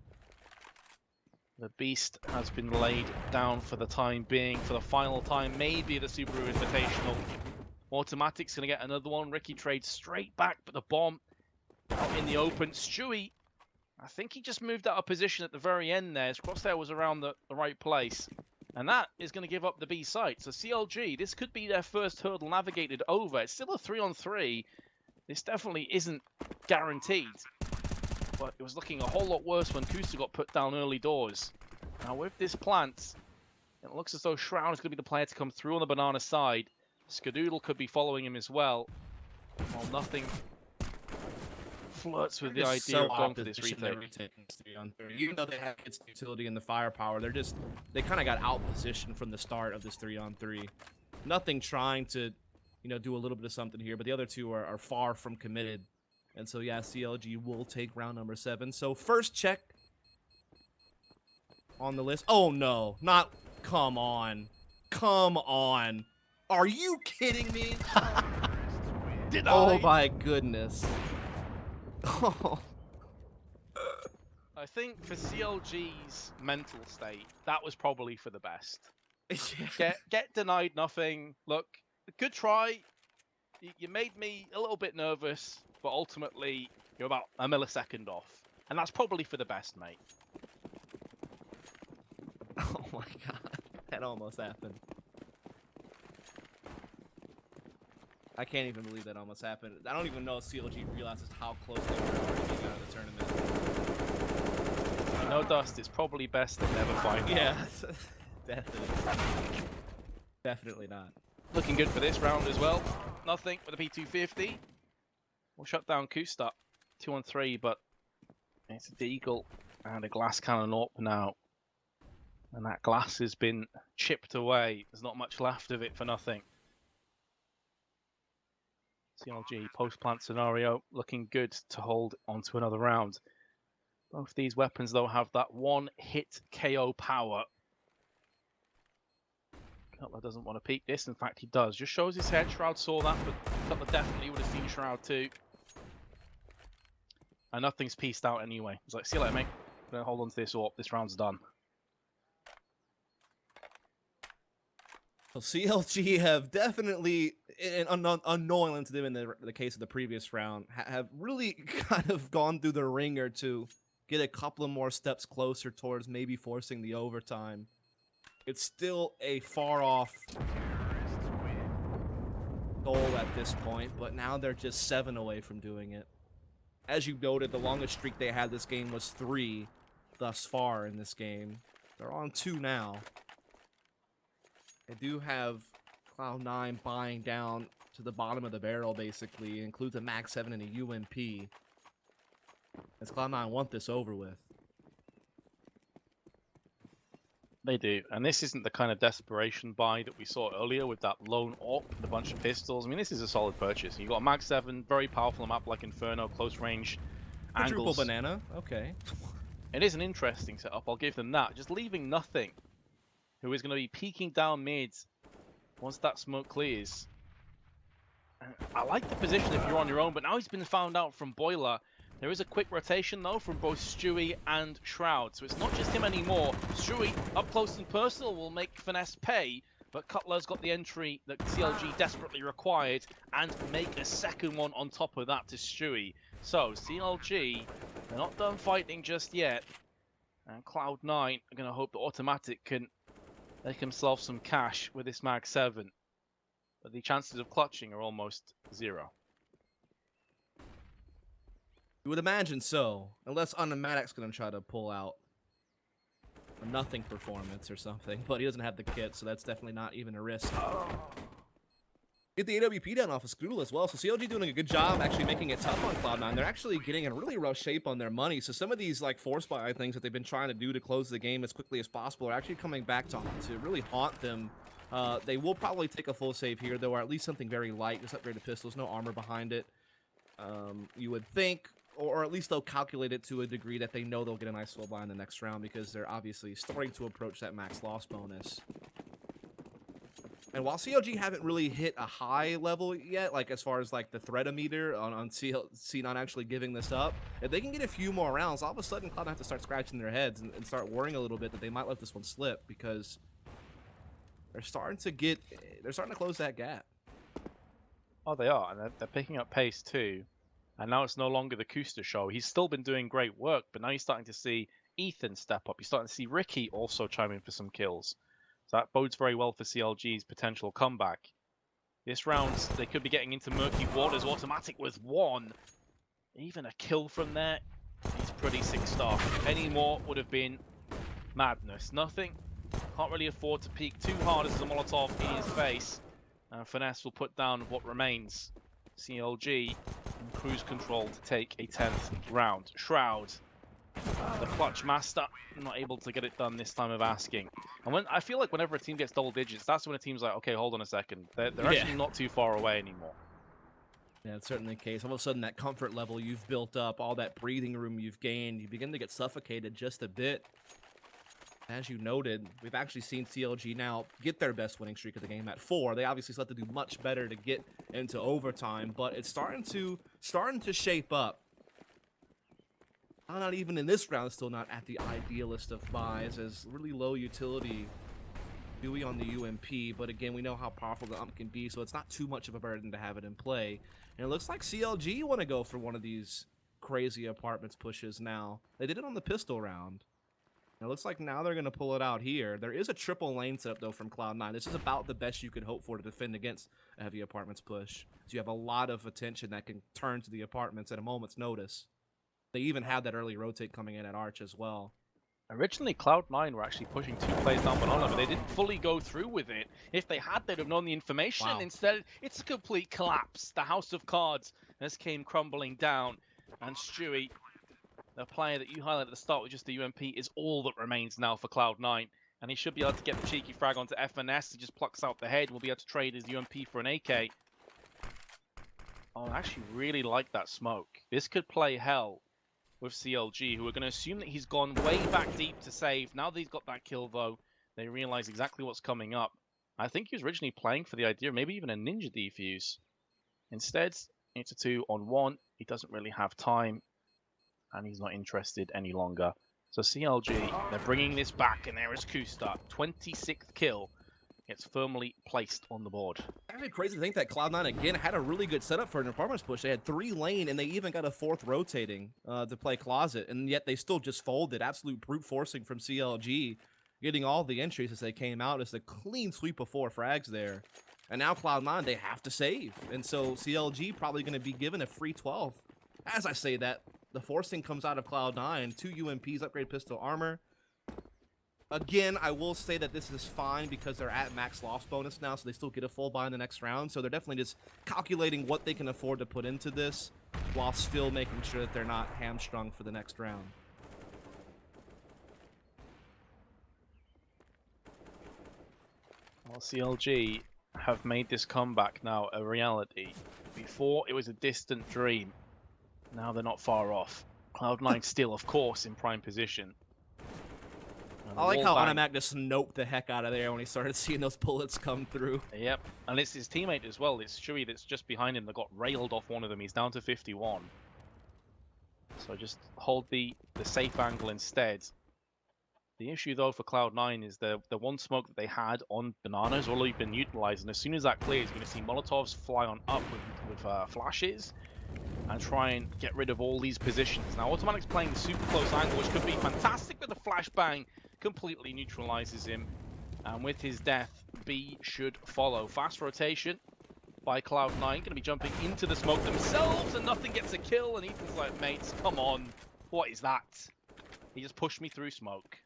The beast has been laid down for the time being. For the final time, maybe the Subaru Invitational. Automatic's going to get another one. Ricky trades straight back, but the bomb out in the open. Stewie, I think he just moved out of position at the very end there. His crosshair was around the right place. And that is going to give up the B site. So CLG, this could be their first hurdle navigated over. It's still a 3-on-3. This definitely isn't guaranteed. But it was looking a whole lot worse when Kusta got put down early doors. Now with this plant, it looks as though Shroud is going to be the player to come through on the banana side. Skadoodle could be following him as well. While nothing flirts with the idea of going for this retake. Even though they have its utility and the firepower, they kind of got out positioned from the start of this 3-on-3. Nothing trying to, do a little bit of something here, but the other two are far from committed. And so yeah, CLG will take round number 7. So first check on the list. Oh no, not, come on. Come on. Are you kidding me? Did Oh I? my goodness. Oh. I think for CLG's mental state, that was probably for the best. Get denied nothing. Look, good try. You made me a little bit nervous, but ultimately you're about a millisecond off. And that's probably for the best, mate. Oh my god. That almost happened. I can't even believe that almost happened. I don't even know if CLG realizes how close they were to getting out of the tournament. No, Dust, it's probably best they never find out. Yeah, definitely. Definitely not. Looking good for this round as well. Nothing with a P250. We'll shut down Kusta. 2-on-3, but it's a Deagle and a glass cannon up now. And that glass has been chipped away. There's not much left of it for nothing. CLG post-plant scenario looking good to hold onto another round. Both these weapons, though, have that one-hit KO power. Cutler doesn't want to peek this. In fact, he does. Just shows his head. Shroud saw that, but Cutler definitely would have seen Shroud too. And nothing's pieced out anyway. He's like, see you later, mate. I'm going to hold on to this AWP. This round's done. So CLG have definitely, and unknowingly to them in the case of the previous round, have really kind of gone through the ringer to get a couple of more steps closer towards maybe forcing the overtime. It's still a far off goal at this point, but now they're just 7 away from doing it. As you noted, the longest streak they had this game was 3 thus far in this game. They're on 2 now. They do have Cloud9 buying down to the bottom of the barrel, basically. It includes a Mag 7 and a UMP. As Cloud9 want this over with. They do, and this isn't the kind of desperation buy that we saw earlier with that lone AWP and a bunch of pistols. I mean, this is a solid purchase. You got a Mag 7, very powerful map like Inferno, close range Quadruple angles. banana, okay. It is an interesting setup, I'll give them that. Just leaving nothing, who is going to be peeking down mid once that smoke clears. I like the position if you're on your own, but now he's been found out from Boiler. There is a quick rotation, though, from both Stewie and Shroud, so it's not just him anymore. Stewie, up close and personal, will make Finesse pay, but Cutler's got the entry that CLG desperately required, and make a second one on top of that to Stewie. So, CLG, they're not done fighting just yet, and Cloud9 are going to hope that Automatic can make himself some cash with this Mag 7, but the chances of clutching are almost 0. You would imagine so, unless Automatic's going to try to pull out a nothing performance or something, but he doesn't have the kit, so that's definitely not even a risk. Get the AWP down off of Scootle as well, so CLG doing a good job actually making it tough on Cloud9. They're actually getting in really rough shape on their money, so some of these like force buy things that they've been trying to do to close the game as quickly as possible are actually coming back to really haunt them. They will probably take a full save here, though, or at least something very light, just upgraded pistols, no armor behind it. You would think, or at least they'll calculate it to a degree that they know they'll get a nice full buy in the next round because they're obviously starting to approach that max loss bonus. And while CLG haven't really hit a high level yet, like as far as like the threat-o-meter on C9 actually giving this up, if they can get a few more rounds, all of a sudden Cloud9 have to start scratching their heads and start worrying a little bit that they might let this one slip because they're starting to close that gap. Oh, they are, and they're picking up pace too. And now it's no longer the Kusta show. He's still been doing great work, but now you're starting to see Ethan step up. You're starting to see Ricky also chime in for some kills. So that bodes very well for CLG's potential comeback. This round, they could be getting into murky waters. Automatic with 1. Even a kill from there, he's pretty sick stuff. Any more would have been madness. Nothing. Can't really afford to peek too hard as a Molotov in his face. And Finesse will put down what remains. CLG in cruise control to take a 10th round. Shroud, the clutch master, not able to get it done this time of asking. And I feel like whenever a team gets double digits, that's when a team's like, okay, hold on a second. They're actually not too far away anymore. Yeah, it's certainly the case. All of a sudden, that comfort level you've built up, all that breathing room you've gained, you begin to get suffocated just a bit. As you noted, we've actually seen CLG now get their best winning streak of the game at 4. They obviously still have to do much better to get into overtime, but it's starting to shape up. Not even in this round, still not at the idealist of buys, as really low utility Dewey on the UMP, but again, we know how powerful the UMP can be, so it's not too much of a burden to have it in play. And it looks like CLG want to go for one of these crazy apartments pushes now. They did it on the pistol round. And it looks like now they're going to pull it out here. There is a triple lane setup, though, from Cloud9. This is about the best you could hope for to defend against a heavy apartments push. So you have a lot of attention that can turn to the apartments at a moment's notice. They even had that early rotate coming in at Arch as well. Originally, Cloud9 were actually pushing 2 players down banana, but they didn't fully go through with it. If they had, they'd have known the information. Wow. Instead, it's a complete collapse. The House of Cards has came crumbling down. And Stewie, the player that you highlighted at the start with just the UMP, is all that remains now for Cloud9. And he should be able to get the cheeky frag onto FNS. He just plucks out the head. We'll be able to trade his UMP for an AK. Oh, I actually really like that smoke. This could play hell with CLG, who are going to assume that he's gone way back deep to save. Now that he's got that kill, though, they realize exactly what's coming up. I think he was originally playing for the idea of maybe even a ninja defuse. Instead, it's a 2-on-1. He doesn't really have time, and he's not interested any longer. So CLG, they're bringing this back, and there is Kusta. 26th kill. Gets firmly placed on the board. Actually crazy to think that Cloud9 again had a really good setup for an apartments push. They had 3 lane and they even got a 4th rotating to play closet, and yet they still just folded. Absolute brute forcing from CLG, getting all the entries as they came out. It's a clean sweep of 4 frags there. And now Cloud9, they have to save. And so CLG probably going to be given a free 12th. As I say that, the forcing comes out of Cloud9. 2 UMPs, upgrade pistol armor. Again, I will say that this is fine because they're at max loss bonus now, so they still get a full buy in the next round. So they're definitely just calculating what they can afford to put into this while still making sure that they're not hamstrung for the next round. Well, CLG have made this comeback now a reality. Before, it was a distant dream. Now they're not far off. Cloud9 still, of course, in prime position. I like how Automac just noped the heck out of there when he started seeing those bullets come through. Yep, and it's his teammate as well. It's Stewie that's just behind him that got railed off one of them. He's down to 51. So just hold the safe angle instead. The issue, though, for Cloud9 is the one smoke that they had on Banana has already been utilized. And as soon as that clears, you're going to see Molotovs fly on up with flashes and try and get rid of all these positions. Now, Automatic's playing the super close angle, which could be fantastic, but the flashbang completely neutralizes him. And with his death, B should follow. Fast rotation by Cloud9. Going to be jumping into the smoke themselves, and nothing gets a kill. And Ethan's like, mates, come on. What is that? He just pushed me through smoke.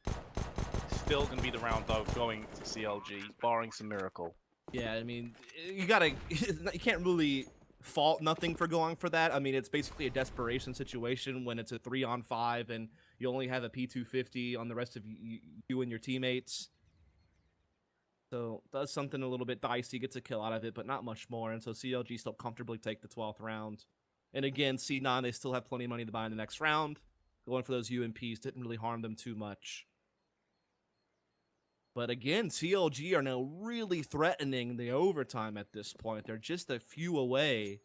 Still going to be the round, though, going to CLG, barring some miracle. Yeah, I mean, you can't really fault nothing for going for that. I mean, it's basically a desperation situation when it's a 3-on-5 and you only have a P250 on the rest of you and your teammates. So does something a little bit dicey, gets a kill out of it, but not much more. And so CLG still comfortably take the 12th round. And again, C9, they still have plenty of money to buy in the next round. Going for those UMPs didn't really harm them too much. But again, CLG are now really threatening the overtime at this point. They're just a few away